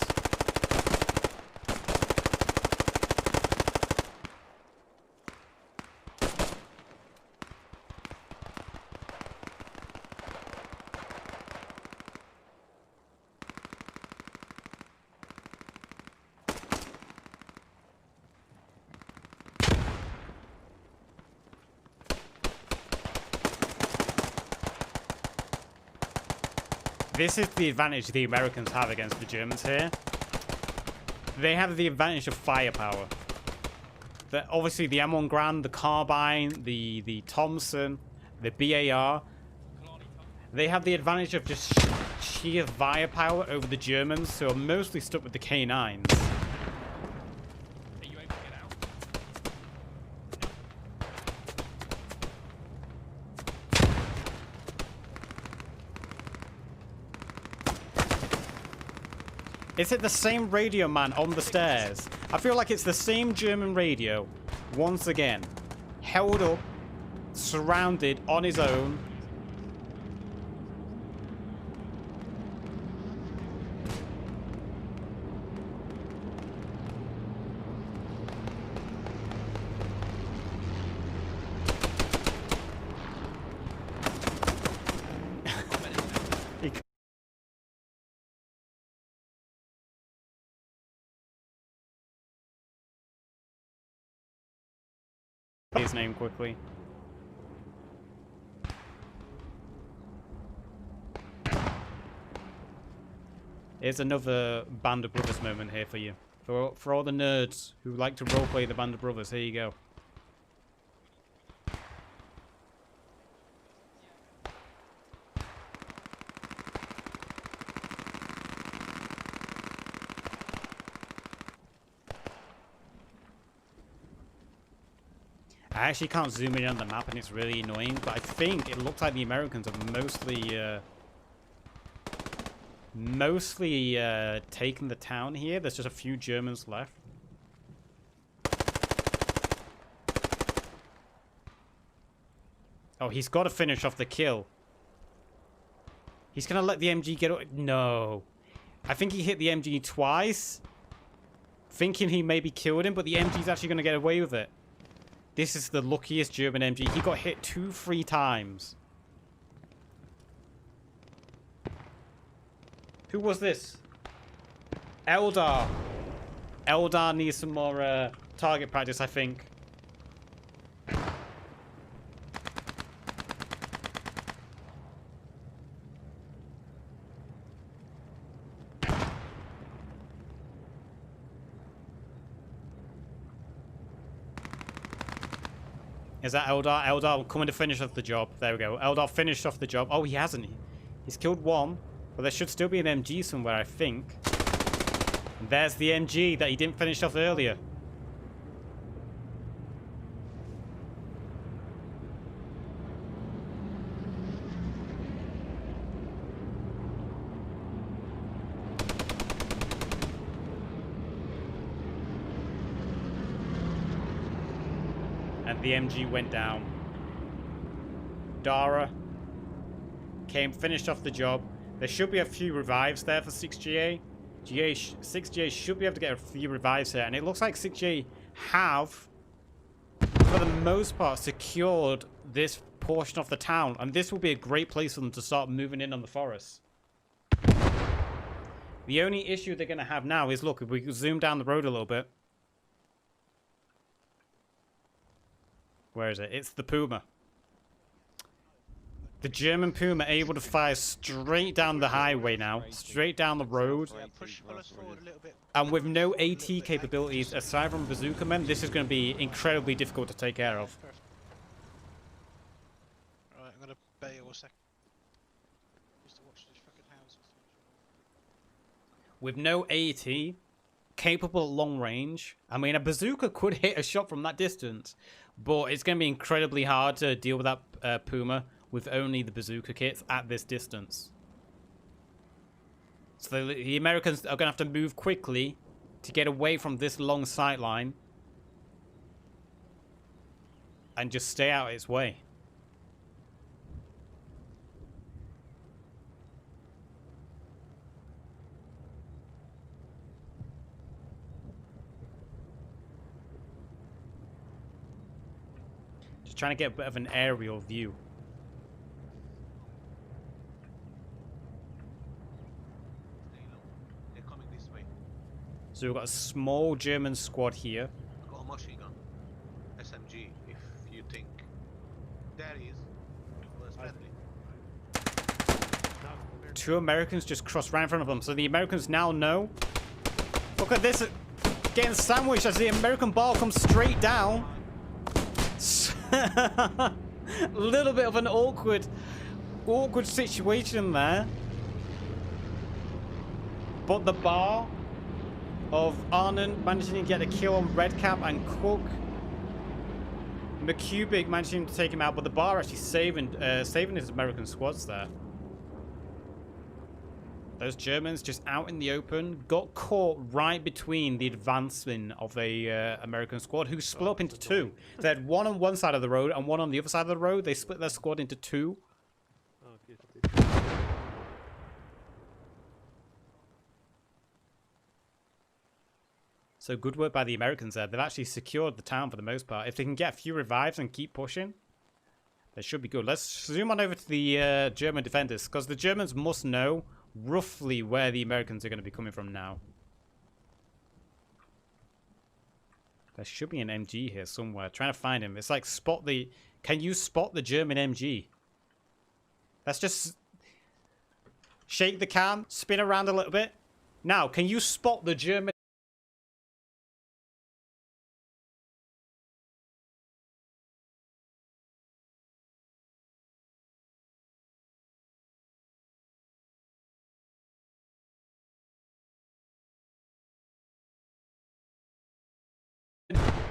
This is the advantage the Americans have against the Germans here. They have the advantage of firepower. Obviously the M1 Grand, the carbine, the Thompson, the BAR, they have the advantage of just sheer firepower over the Germans, who are mostly stuck with the K9s. Are you able to get out? Is it the same radio man on the stairs? I feel like it's the same German radio, once again. Held up, surrounded, on his own. His name quickly. Here's another Band of Brothers moment here for you. For all the nerds who like to roleplay the Band of Brothers, here you go. I actually can't zoom in on the map and it's really annoying, but I think it looks like the Americans have mostly taken the town here. There's just a few Germans left. Oh, he's got to finish off the kill. He's going to let the MG get... No. I think he hit the MG twice, thinking he maybe killed him, but the MG's actually going to get away with it. This is the luckiest German MG. He got hit 2-3 times. Who was this? Eldar. Eldar needs some more target practice, I think. Is that Eldar? Eldar coming to finish off the job. There we go. Eldar finished off the job. Oh, he hasn't. He's killed one. But there should still be an MG somewhere, I think. And there's the MG that he didn't finish off earlier. And the MG went down. Dara came, finished off the job. There should be a few revives there for 6GA. 6GA should be able to get a few revives here. And it looks like 6GA have, for the most part, secured this portion of the town, and this will be a great place for them to start moving in on the forest. The only issue they're going to have now is, look, if we zoom down the road a little bit. Where is it? It's the Puma. The German Puma able to fire straight down the highway now, straight down the road. Yeah, pull us forward a little bit. And with no AT capabilities aside from bazooka men, this is going to be incredibly difficult to take care of. Perfect. Right, I'm gonna bail a sec. Just to watch these fucking houses. With no AT, capable at long range. I mean, a bazooka could hit a shot from that distance, but it's going to be incredibly hard to deal with that Puma with only the bazooka kits at this distance. So the Americans are going to have to move quickly to get away from this long sight line and just stay out its way. Just trying to get a bit of an aerial view. They're coming this way. So we've got a small German squad here. Got a machine gun. SMG, if you think. There he is. Was friendly. Two Americans just crossed right in front of them. So the Americans now know. Look at this. Getting sandwiched as the American ball comes straight down. A little bit of an awkward situation there. But the bar of Arnon managing to get a kill on Redcap and Cook. McCubic managing to take him out, but the bar actually saving his American squads there. Those Germans just out in the open, got caught right between the advancement of a American squad who split up into two. They had one on one side of the road and one on the other side of the road. They split their squad into two. So good work by the Americans there. They've actually secured the town for the most part. If they can get a few revives and keep pushing, they should be good. Let's zoom on over to the German defenders, because the Germans must know roughly where the Americans are going to be coming from now. There should be an MG here somewhere. Trying to find him. It's like spot the... Can you spot the German MG? Let's just shake the cam, spin around a little bit. Now, can you spot the German...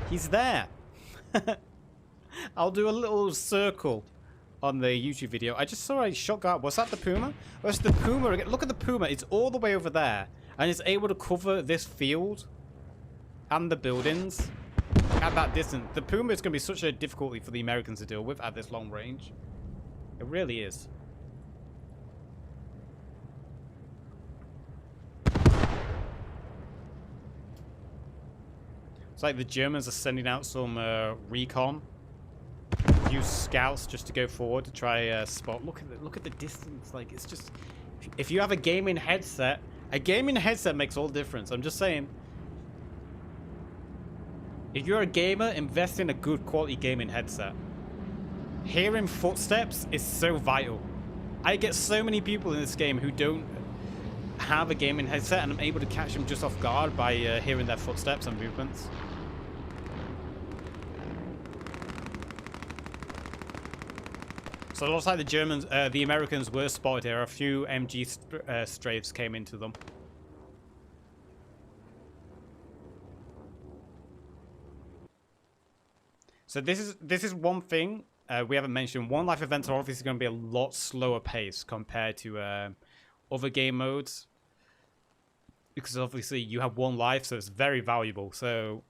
He's there. I'll do a little circle on the YouTube video. I just saw a shot guard. Was that the Puma? That's the Puma again. Look at the Puma. It's all the way over there. And it's able to cover this field and the buildings at that distance. The Puma is going to be such a difficulty for the Americans to deal with at this long range. It really is. It's like the Germans are sending out some recon, use scouts just to go forward to try spot. Look at the distance. Like, it's just, if you have a gaming headset makes all the difference. I'm just saying, if you're a gamer, invest in a good quality gaming headset. Hearing footsteps is so vital. I get so many people in this game who don't have a gaming headset, and I'm able to catch them just off guard by hearing their footsteps and movements. So it looks like the Americans were spotted here. A few MG strafes came into them. So this is one thing we haven't mentioned. One life events are obviously going to be a lot slower pace compared to other game modes, because obviously you have one life, so it's very valuable. So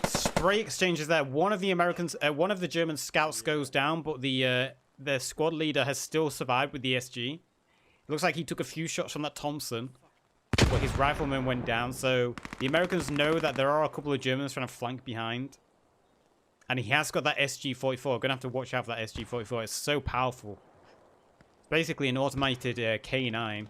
spray exchanges there. One of the German scouts goes down, but the squad leader has still survived with the SG. It looks like he took a few shots from that Thompson. but his rifleman went down. So the Americans know that there are a couple of Germans trying to flank behind. And he has got that SG-44. Going to have to watch out for that SG-44. It's so powerful. It's basically an automated K9.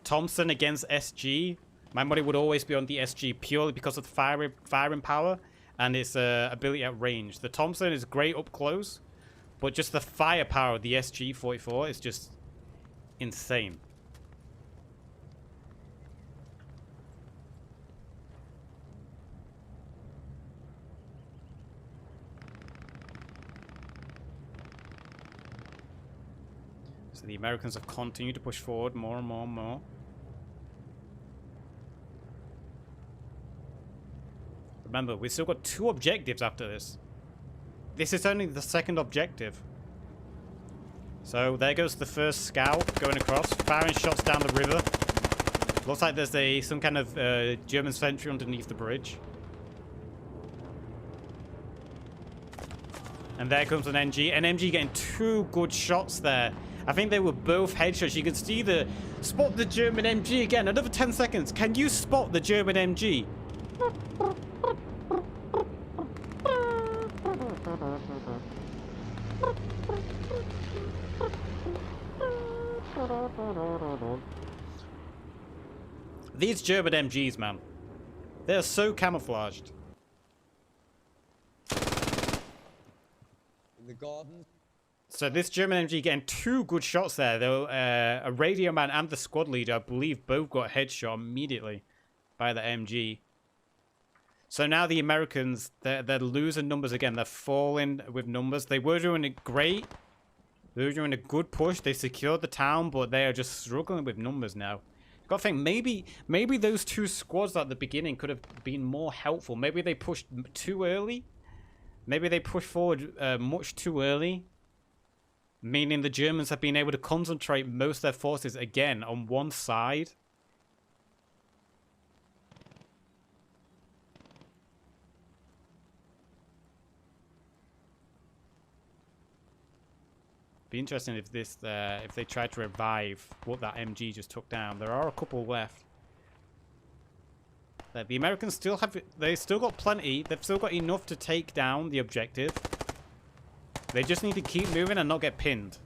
Thompson against SG. My money would always be on the SG purely because of the firing power and its ability at range. The Thompson is great up close, but just the firepower of the SG-44 is just insane. So the Americans have continued to push forward more and more and more. Remember, we've still got 2 objectives after this. This is only the second objective. So there goes the first scout going across, firing shots down the river. Looks like there's some kind of German sentry underneath the bridge. And there comes an MG. An MG getting 2 good shots there. I think they were both headshots. You can see spot the German MG again. Another 10 seconds. Can you spot the German MG? These German MGs, man. They're so camouflaged. In the garden. So this German MG getting 2 good shots there, though. A radio man and the squad leader, I believe, both got headshot immediately by the MG. So now the Americans, they're losing numbers again. They're falling with numbers. They were doing it great. They were doing a good push. They secured the town, but they are just struggling with numbers now. Got to think, maybe those 2 squads at the beginning could have been more helpful. Maybe they pushed too early. Maybe they pushed forward much too early. Meaning the Germans have been able to concentrate most of their forces again on one side. Be interesting if if they try to revive what that MG just took down. There are a couple left. The Americans still have, they still got plenty. They've still got enough to take down the objective. They just need to keep moving and not get pinned.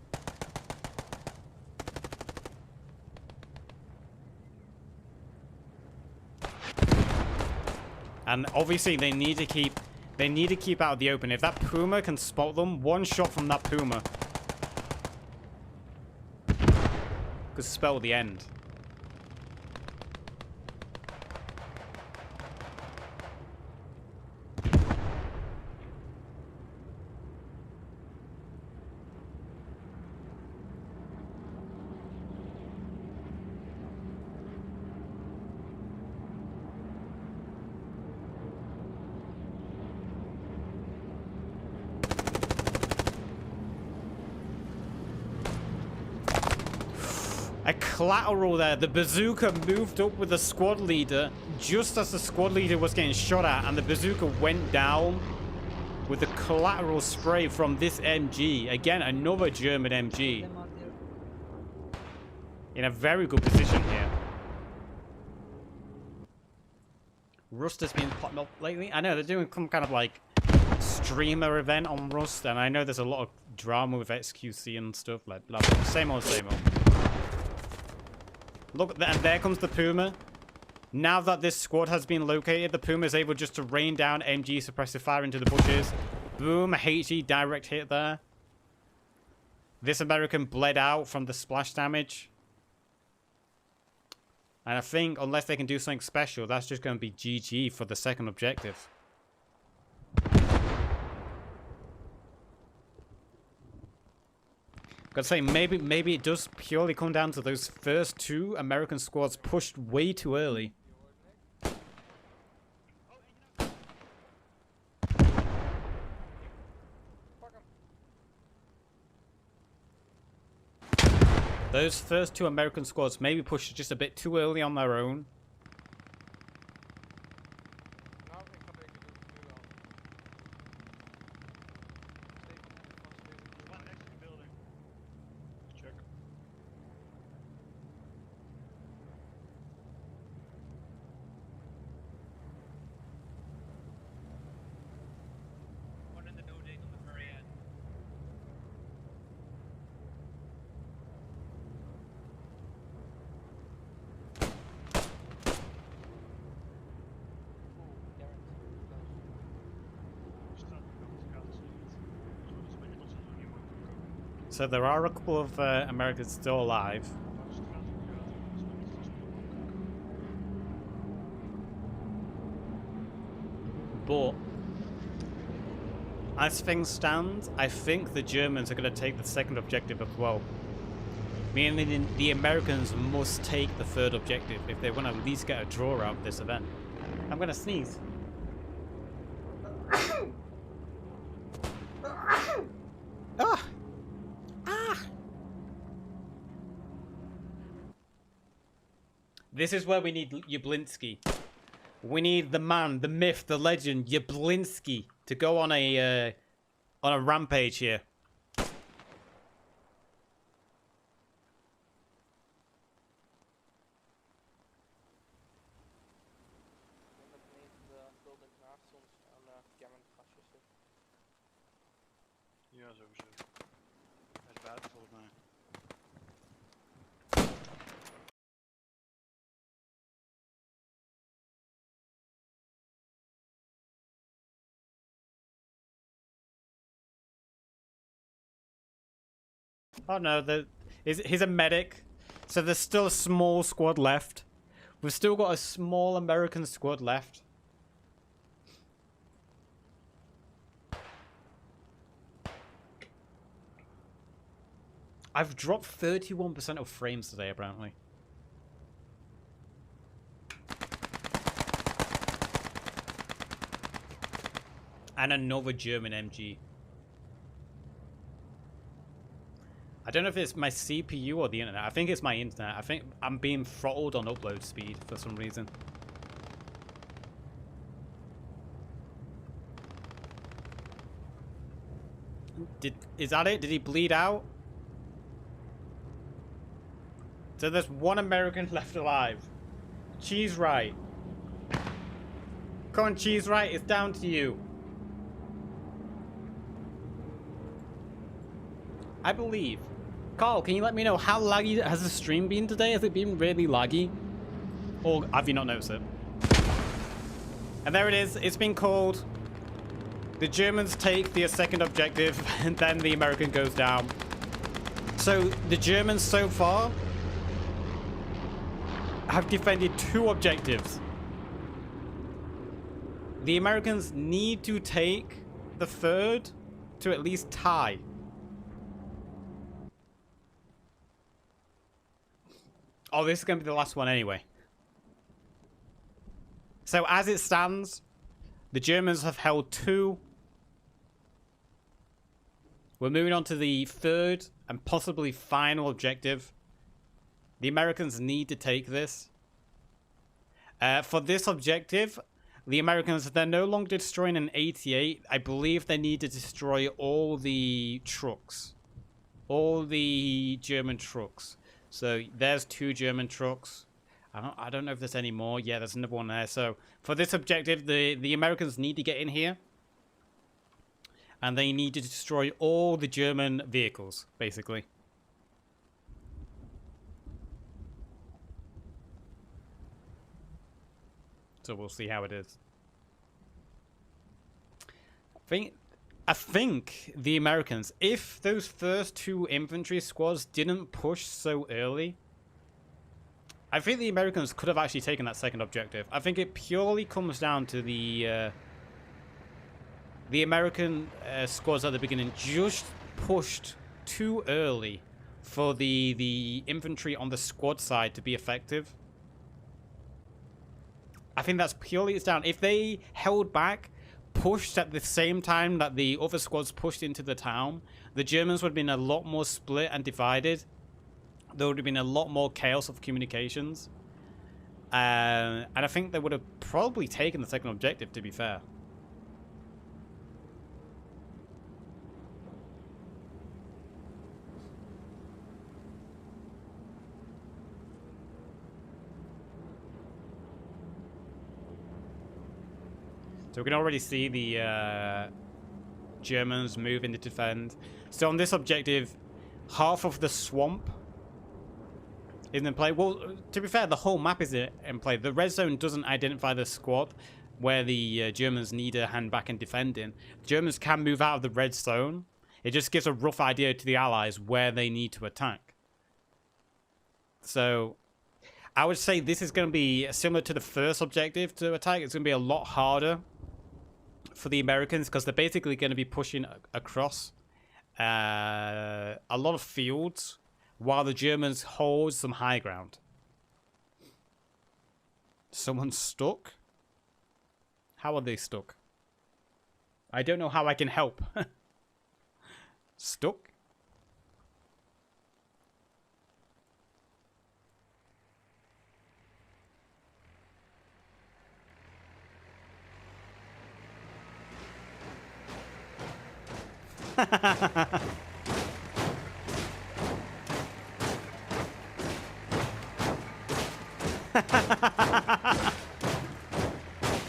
And obviously they need to keep out of the open. If that Puma can spot them, 1 shot from that Puma could spell the end. A collateral there. The bazooka moved up with the squad leader just as the squad leader was getting shot at, and the bazooka went down with the collateral spray from this MG. Again, another German MG. In a very good position here. Rust has been popping up lately. I know they're doing some kind of like streamer event on Rust, and I know there's a lot of drama with XQC and stuff. Like same old, same old. Look, and there comes the Puma. Now that this squad has been located, the Puma is able just to rain down MG suppressive fire into the bushes. Boom, HE direct hit there. This American bled out from the splash damage. And I think, unless they can do something special, that's just going to be GG for the second objective. Gotta say, maybe it does purely come down to those first 2 American squads pushed way too early. Those first 2 American squads maybe pushed just a bit too early on their own. So there are a couple of Americans still alive. But as things stand, I think the Germans are going to take the second objective as well. Meaning the Americans must take the third objective if they want to at least get a draw out of this event. I'm going to sneeze. Ah! Ah! This is where we need Jablinski. We need the man, the myth, the legend, Jablinski, to go on a rampage here. Ja, sowieso. Dat is buiten volgens mij. Oh no, he's a medic. So there's still a small squad left. We've still got a small American squad left. I've dropped 31% of frames today, apparently. And another German MG. I don't know if it's my CPU or the internet. I think it's my internet. I think I'm being throttled on upload speed for some reason. Is that it? Did he bleed out? So there's one American left alive. Cheese right. Come on, Cheese right. It's down to you. I believe. Carl, can you let me know how laggy has the stream been today? Has it been really laggy? Or have you not noticed it? And there it is. It's been called. The Germans take the second objective, and then the American goes down. So the Germans so far have defended 2 objectives. The Americans need to take the third to at least tie. Oh, this is going to be the last one anyway. So as it stands, the Germans have held 2. We're moving on to the third and possibly final objective. The Americans need to take this. For this objective, the Americans, they're no longer destroying an 88. I believe they need to destroy all the trucks. All the German trucks. So there's 2 German trucks. I don't know if there's any more. Yeah, there's another one there. So for this objective, the Americans need to get in here. And they need to destroy all the German vehicles, basically. So we'll see how it is. I think the Americans, if those first 2 infantry squads didn't push so early, I think the Americans could have actually taken that second objective. I think it purely comes down to the American squads at the beginning just pushed too early for the infantry on the squad side to be effective. I think that's purely it's down. If they held back, pushed at the same time that the other squads pushed into the town, the Germans would have been a lot more split and divided. There would have been a lot more chaos of communications. And I think they would have probably taken the second objective, to be fair. So we can already see the Germans move in to defend. So on this objective, half of the swamp is in play. Well, to be fair, the whole map is in play. The red zone doesn't identify the squad where the Germans need a hand back and defend in. Germans can move out of the red zone, It just gives a rough idea to the Allies where they need to attack. So I would say this is going to be similar to the first objective to attack. It's going to be a lot harder for the Americans because they're basically going to be pushing across a lot of fields while the Germans hold some high ground. Someone's stuck? How are they stuck? I don't know how I can help. Stuck?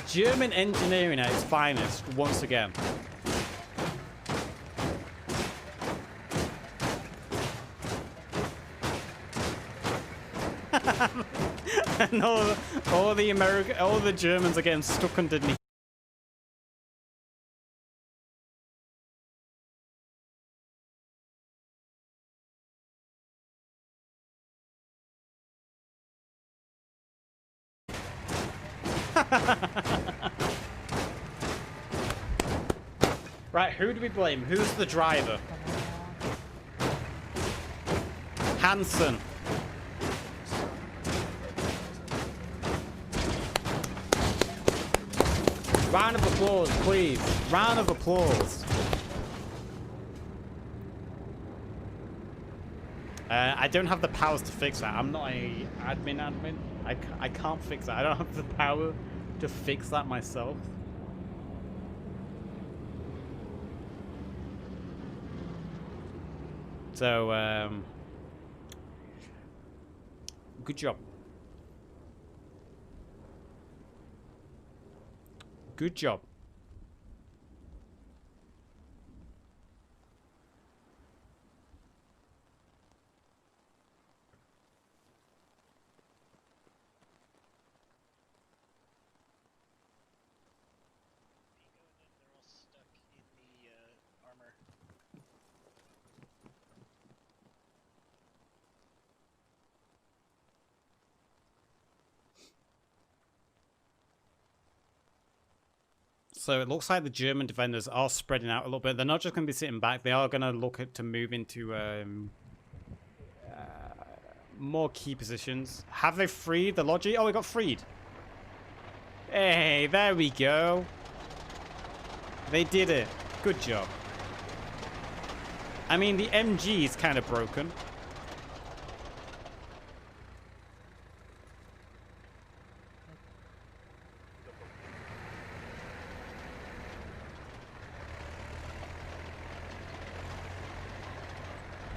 German engineering at its finest once again. And all the Germans are getting stuck underneath. Right, who do we blame? Who's the driver? Hansen. Round of applause, please. Round of applause. I don't have the powers to fix that. I'm not a admin. I can't fix that. I don't have the power to fix that myself. So, good job. Good job. They're all stuck in the armor. So it looks like the German defenders are spreading out a little bit. They're not just going to be sitting back. They are going to look to move into more key positions. Have they freed the lodge? Oh, we got freed. Hey, there we go. They did it. Good job. I mean, the MG is kind of broken.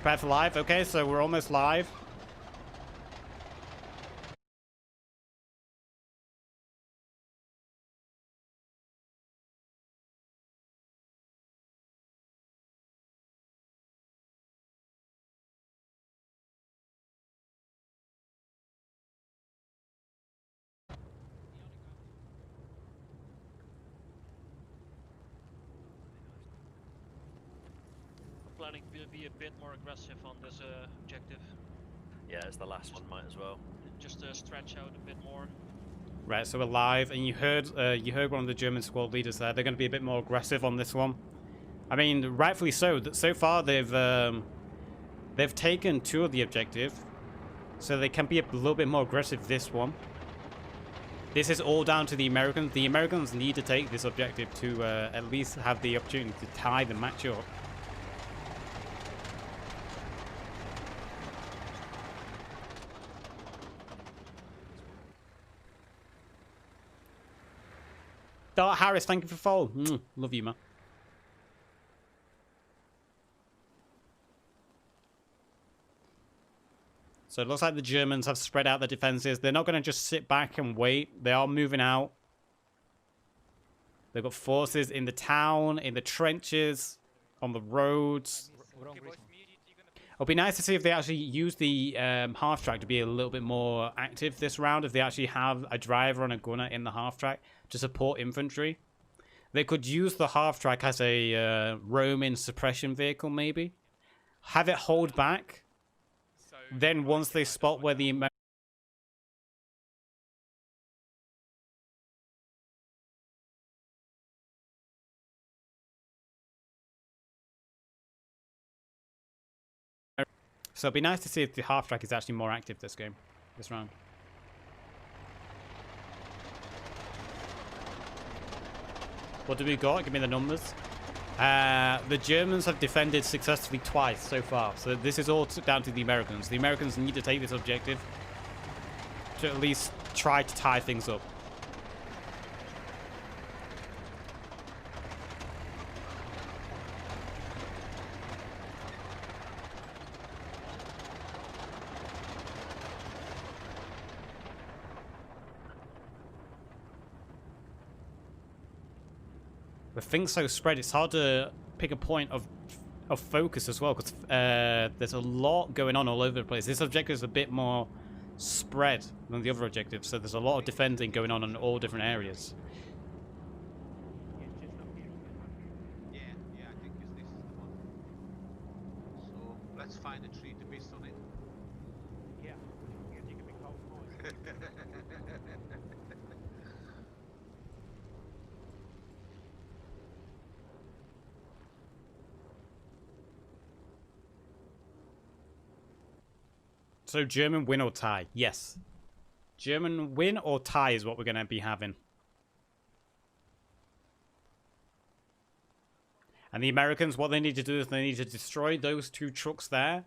Prepare for live. Okay, so we're almost live. Planning to be a bit more aggressive on this objective. Yeah, it's the last one, might as well. Just stretch out a bit more. Right, so we're live, and you heard one of the German squad leaders there. They're going to be a bit more aggressive on this one. I mean, rightfully so. So far, they've taken 2 of the objective, so they can be a little bit more aggressive this one. This is all down to the Americans. The Americans need to take this objective to at least have the opportunity to tie the match up. Dart Harris, thank you for follow. Love you, man. So it looks like the Germans have spread out their defenses. They're not going to just sit back and wait. They are moving out. They've got forces in the town, in the trenches, on the roads. It'll be nice to see if they actually use the half-track to be a little bit more active this round. If they actually have a driver and a gunner in the half-track to support infantry. They could use the half-track as a roaming suppression vehicle, maybe. Have it hold back. So Then once they spot where the So it'd be nice to see if the half-track is actually more active this round. What do we got? Give me the numbers. The Germans have defended successfully twice so far, so this is all down to the Americans. The Americans need to take this objective to at least try to tie things up. With things so spread, it's hard to pick a point of focus as well, because there's a lot going on all over the place. This objective is a bit more spread than the other objectives, so there's a lot of defending going on in all different areas. Yeah, I think this is the one. So let's find a tree to base on it. Yeah, you're taking me how So German win or tie? Yes. German win or tie is what we're going to be having. And the Americans, what they need to do is they need to destroy those two trucks there.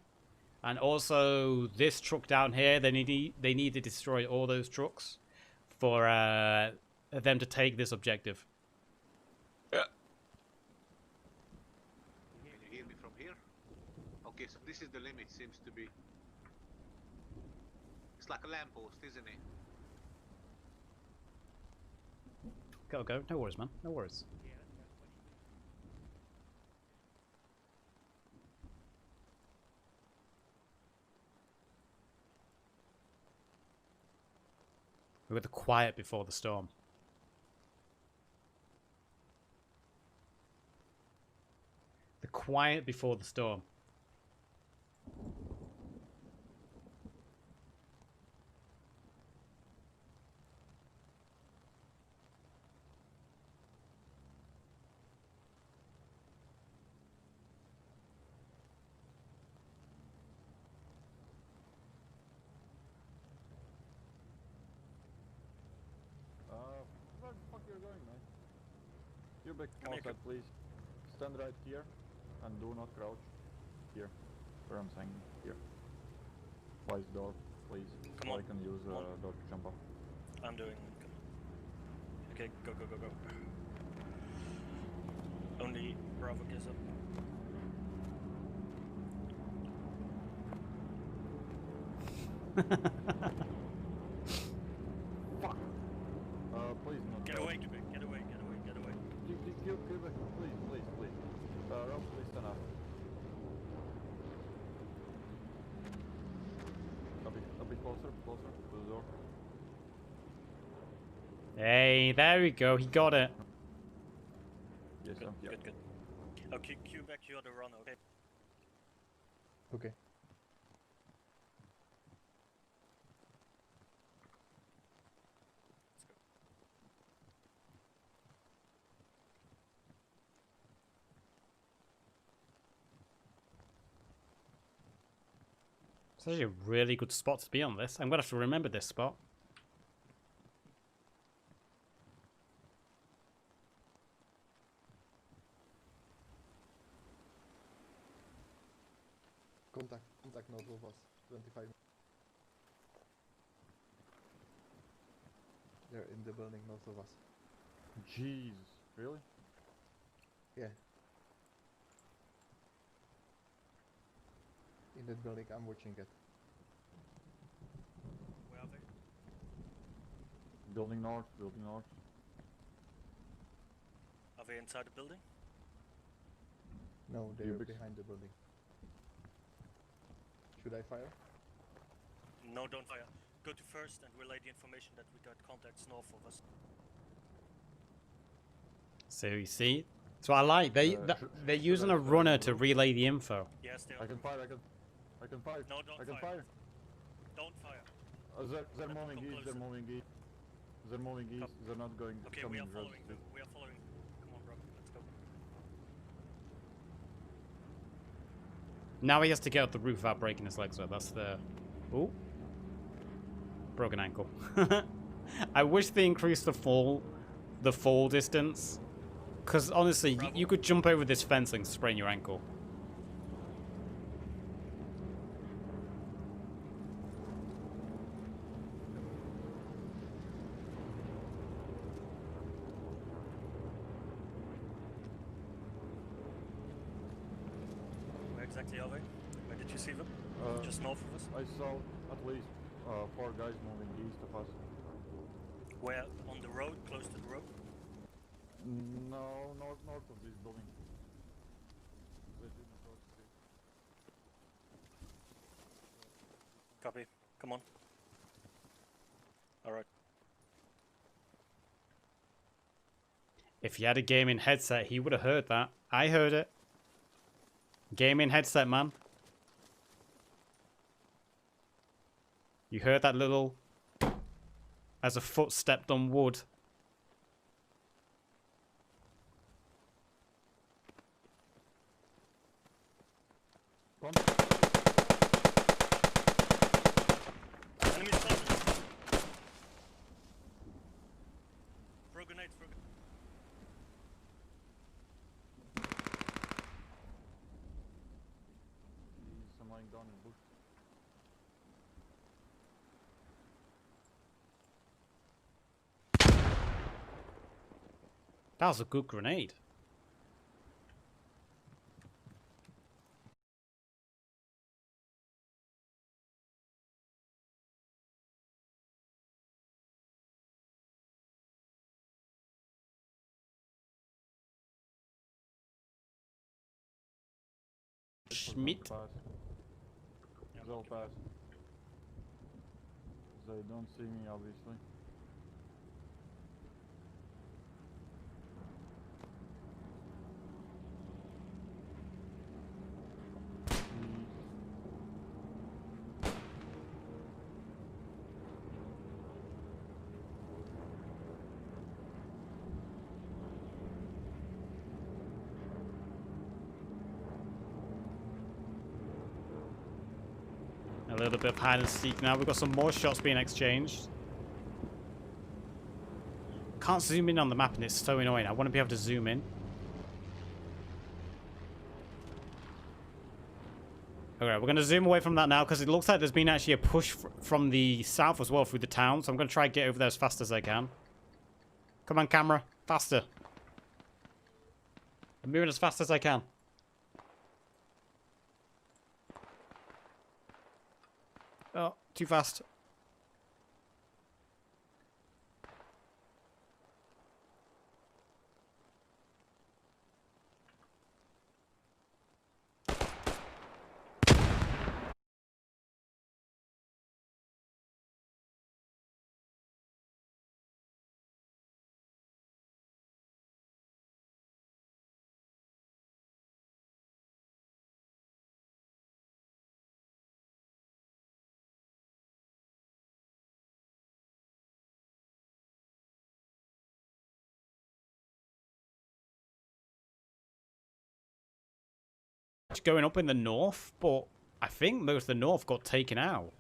And also this truck down here, they need to destroy all those trucks for them to take this objective. Can you hear me from here? Okay, so this is the limit, seems to be. It's like a lamppost, isn't it? Go. No worries, man. No worries. We're the quiet before the storm. The quiet before the storm. Where the fuck you're going, man? You're back outside, please. Stand right here and do not crouch. Here. Where I'm saying, here. Wise door, please. Come so on. I can use door to jump off. I'm doing. Okay, go. Only Bravo is up. Fuck! Please not. Get crouch. away, Quebec. Get away. Get back, please. Rob, please stand up. A bit closer to the door. Hey, there we go. He got it. Yes, Good, yeah. good. Okay, Quebec, you're the runner, okay? Okay. It's actually a really good spot to be on this. I'm going to have to remember this spot. Contact north of us. 25. They're in the building north of us. Jeez, really? Yeah. In that building, I'm watching it. Where are they? Building north. Are they inside the building? No, they're behind the building. Should I fire? No, don't fire. Go to first and relay the information that we got contacts north of us. So you see, so I like they're using a runner to relay the info. Yes, they I are. can fire, I can fire. No, don't I can fire. fire. Don't fire. They're moving come east, they're closer. moving east. They're moving east, they're not going Okay, coming we are roads. following them. We are following. Come on, bro. Let's go. Now he has to get up the roof without breaking his legs. So that's the ooh, broken ankle. I wish they increased the fall distance, because honestly, you could jump over this fence and sprain your ankle. Where exactly are they? Where did you see them? Just north of us? I saw at least 4 guys moving east of us. Where? On the road? Close to the road? No, north of this building. They didn't cross the street. Copy. Come on. Alright. If he had a gaming headset, he would have heard that. I heard it. Gaming headset, man. You heard that little... as a foot stepped on wood. Enemy spotted! Throw grenades, throw grenades. Some lying down in the bush. That was a good grenade. Schmidt. They'll pass. They don't see me, obviously. A little bit of hide and seek now. We've got some more shots being exchanged. Can't zoom in on the map and it's so annoying. I want to be able to zoom in. Okay, we're going to zoom away from that now because it looks like there's been actually a push from the south as well through the town. So I'm going to try and get over there as fast as I can. Come on, camera. Faster. I'm moving as fast as I can. Oh, too fast. Going up in the north, but I think most of the north got taken out.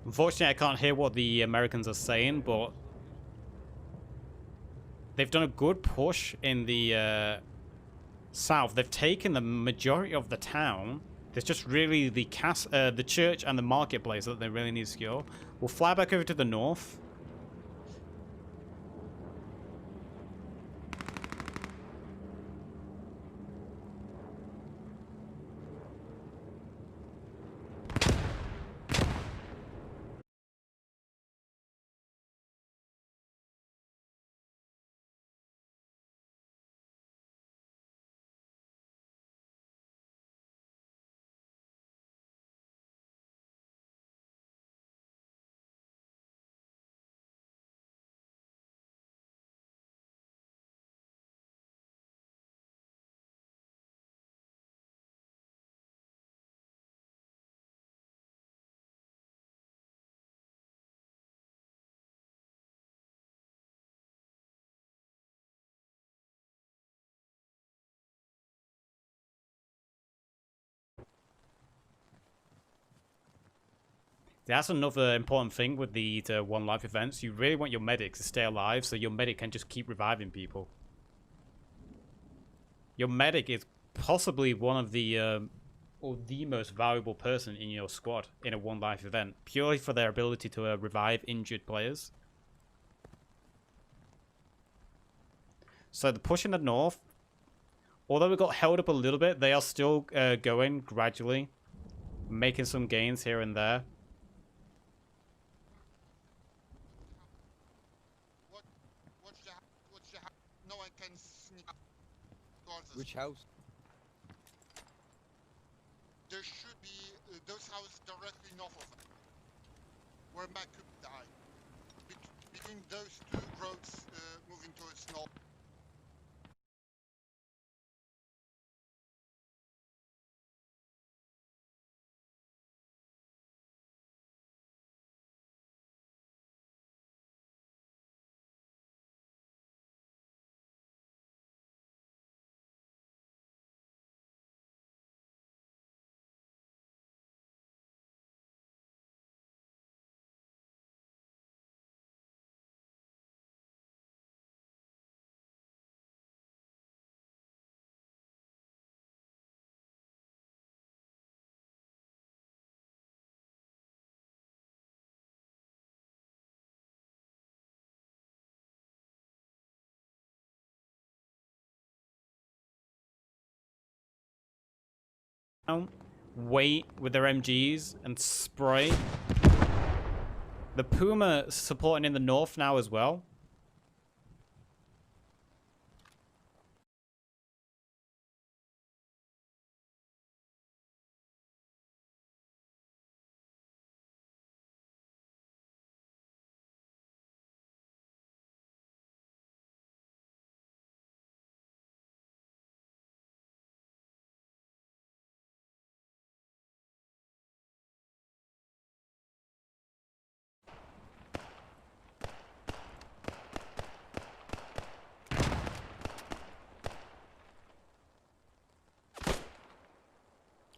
Unfortunately, I can't hear what the Americans are saying, but they've done a good push in the south. They've taken the majority of the town. There's just really the church and the marketplace that they really need to secure. We'll fly back over to the north. That's another important thing with the One Life events. You really want your medic to stay alive so your medic can just keep reviving people. Your medic is possibly one of the, or the most valuable person in your squad in a One Life event, purely for their ability to revive injured players. So the push in the north, although we got held up a little bit, they are still going gradually, making some gains here and there. No one can sneak towards us. Which house? There should be those houses directly north of us, where Makup died. Between those two roads moving towards north. Wait with their MGs and spray. The Puma supporting in the north now as well.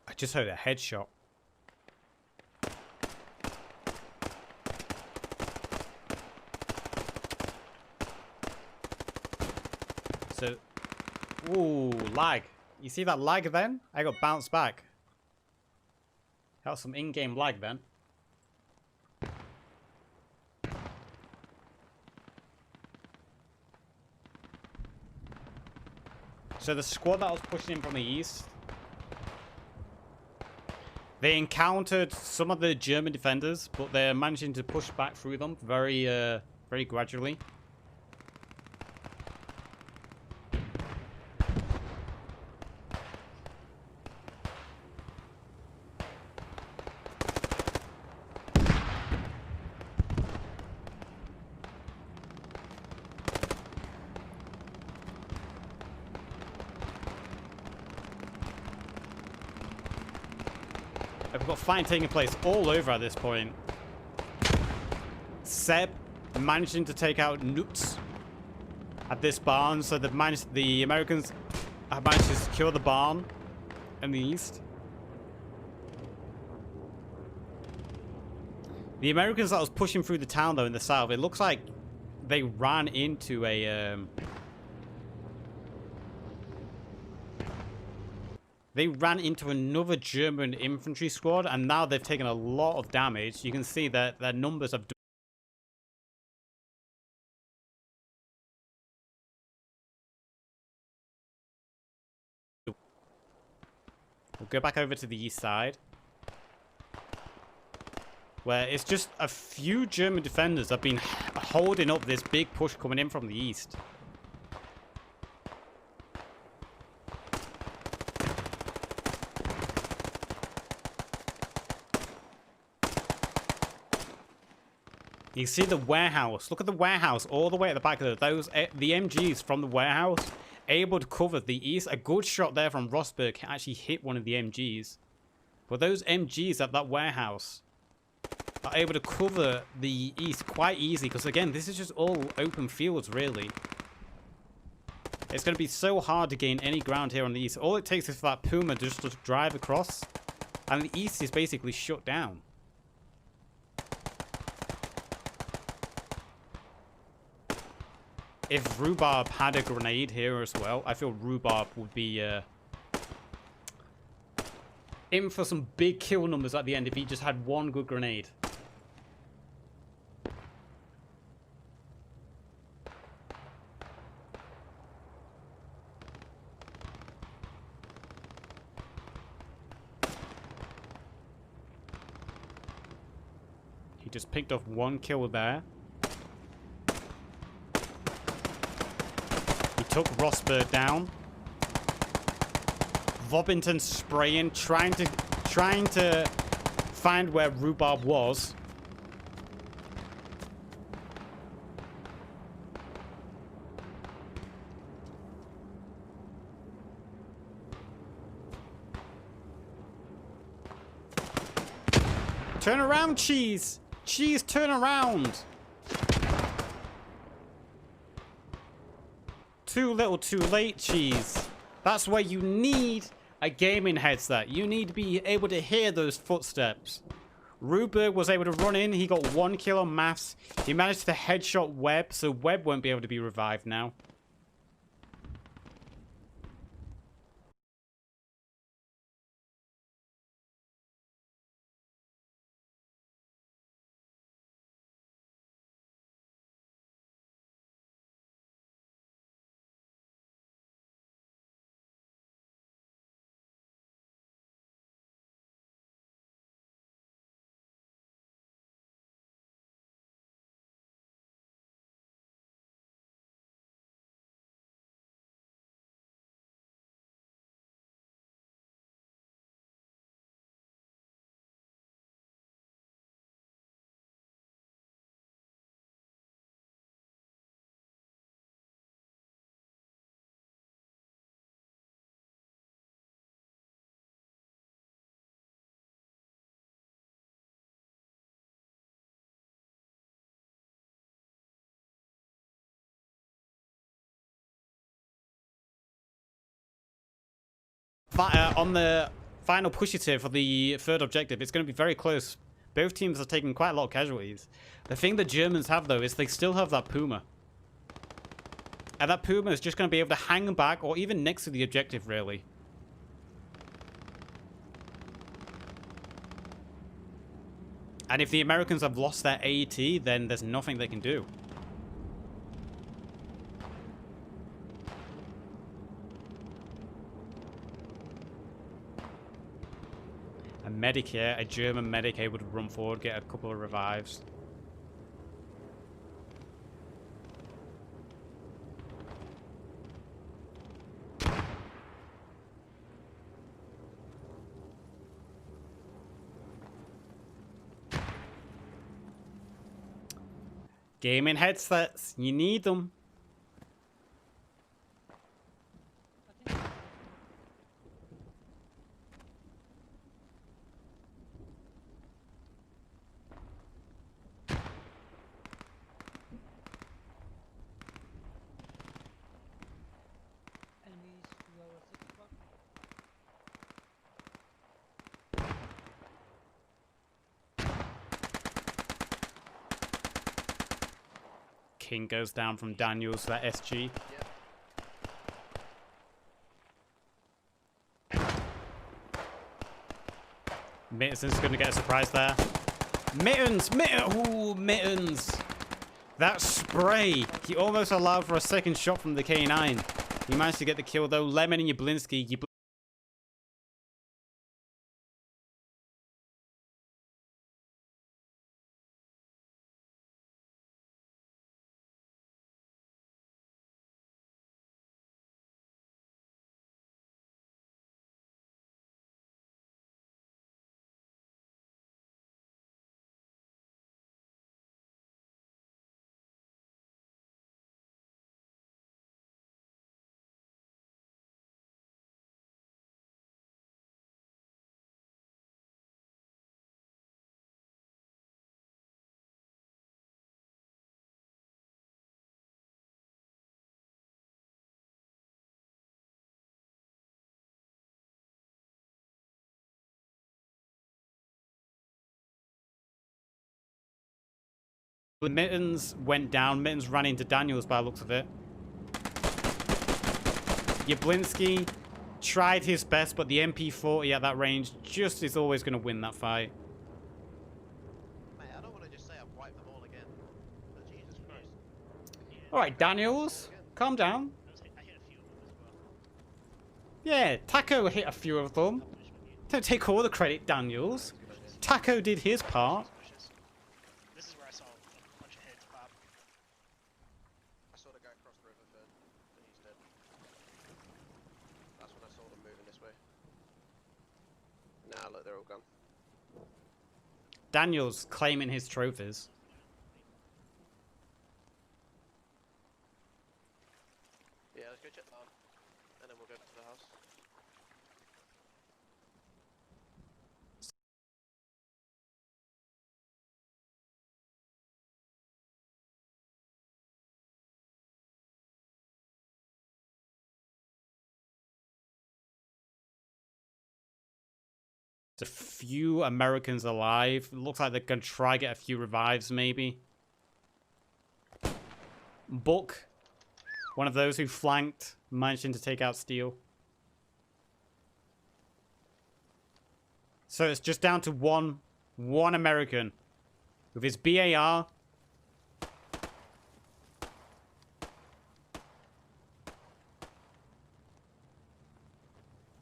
I just heard a headshot. So, ooh, lag. You see that lag then? I got bounced back. Got some in-game lag then. So the squad that was pushing in from the east, they encountered some of the German defenders, but they're managing to push back through them very gradually. We've got fighting taking place all over at this point. Seb managing to take out Newts at this barn, so they've managed. The Americans have managed to secure the barn in the east. The Americans that was pushing through the town, though, in the south, it looks like they ran into a they ran into another German infantry squad, and now they've taken a lot of damage. You can see that their numbers have... We'll go back over to the east side, where it's just a few German defenders have been holding up this big push coming in from the east. You see the warehouse. Look at the warehouse all the way at the back of those. The MGs from the warehouse able to cover the east. A good shot there from Rosberg actually hit one of the MGs. But those MGs at that warehouse are able to cover the east quite easy, because again, this is just all open fields, really. It's going to be so hard to gain any ground here on the east. All it takes is for that Puma just to drive across, and the east is basically shut down. if Rhubarb had a grenade here as well, I feel Rhubarb would be in for some big kill numbers at the end if he just had one good grenade. He just picked off one kill there. He took Rosberg down. Vobbington spraying, trying to find where Rhubarb was. Turn around, Cheese! Cheese, turn around! Too little, too late, Cheese. That's where you need a gaming headset. You need to be able to hear those footsteps. Ruberg was able to run in. He got 1 kill on Maths. He managed to headshot Webb, so Webb won't be able to be revived now. On the final pushative for the third objective, it's going to be very close. Both teams are taking quite a lot of casualties. The thing the Germans have, though, is they still have that Puma. And that Puma is just going to be able to hang back or even next to the objective, really. And if the Americans have lost their AET, then there's nothing they can do. A medic here, a German medic able to run forward, get a couple of revives. Gaming headsets, you need them. King goes down from Daniels to that SG. Mittens going to get a surprise there. Mittens! Ooh, Mittens! That spray! He almost allowed for a second shot from the K9. He managed to get the kill though. Lemon and Yablinski. But Mittens went down. Mittens ran into Daniels by the looks of it. Yablinski tried his best, but the MP40 at that range just is always going to win that fight. Mate, I don't want to just say I've wiped them all again. But Jesus Christ. Alright, Daniels, calm down. Yeah, Taco hit a few of them. Don't take all the credit, Daniels. Taco did his part. This is where I saw a bunch of heads pop. I saw the guy cross the river third, and he's dead. That's when I saw them moving this way. Nah, look, they're all gone. Daniels claiming his trophies. Yeah, let's go check that on, and then we'll go to the house. There's a few Americans alive. Looks like they're going to try get a few revives, maybe. Buck, one of those who flanked, managing to take out Steel. So it's just down to one American with his BAR.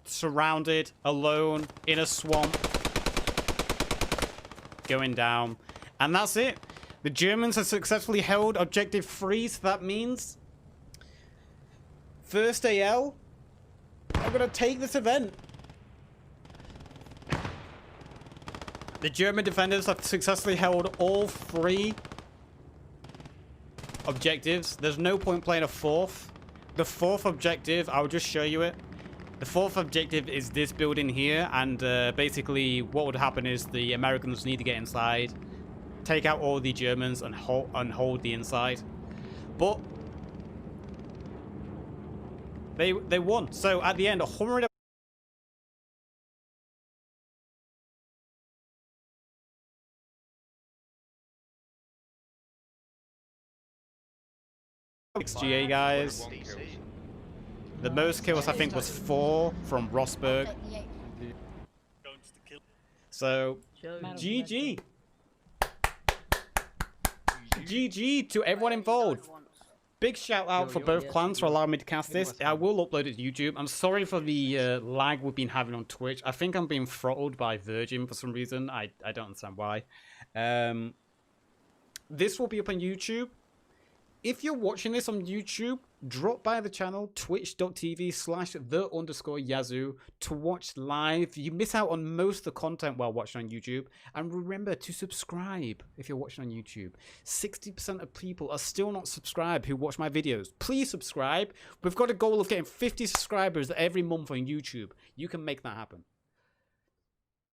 Surrounded, alone, in a swamp. Going down. And that's it. The Germans have successfully held Objective 3, so that means... First AL are going to take this event. The German defenders have successfully held all 3 objectives. There's no point playing a 4th. The 4th objective, I'll just show you it. The 4th objective is this building here, and basically what would happen is the Americans need to get inside, take out all the Germans, and hold the inside. But they won. So at the end, 100. XGA guys. The most kills I think was 4 from Rosberg. So GG. GG to everyone involved. Big shout out for both clans for allowing me to cast this. I will upload it to YouTube. I'm sorry for the lag we've been having on Twitch. I think I'm being throttled by Virgin for some reason. I don't understand why. This will be up on YouTube. If you're watching this on YouTube, drop by the channel twitch.tv/the_Yazoo to watch live. You miss out on most of the content while watching on YouTube. And remember to subscribe if you're watching on YouTube. 60% of people are still not subscribed who watch my videos. Please subscribe. We've got a goal of getting 50 subscribers every month on YouTube. You can make that happen.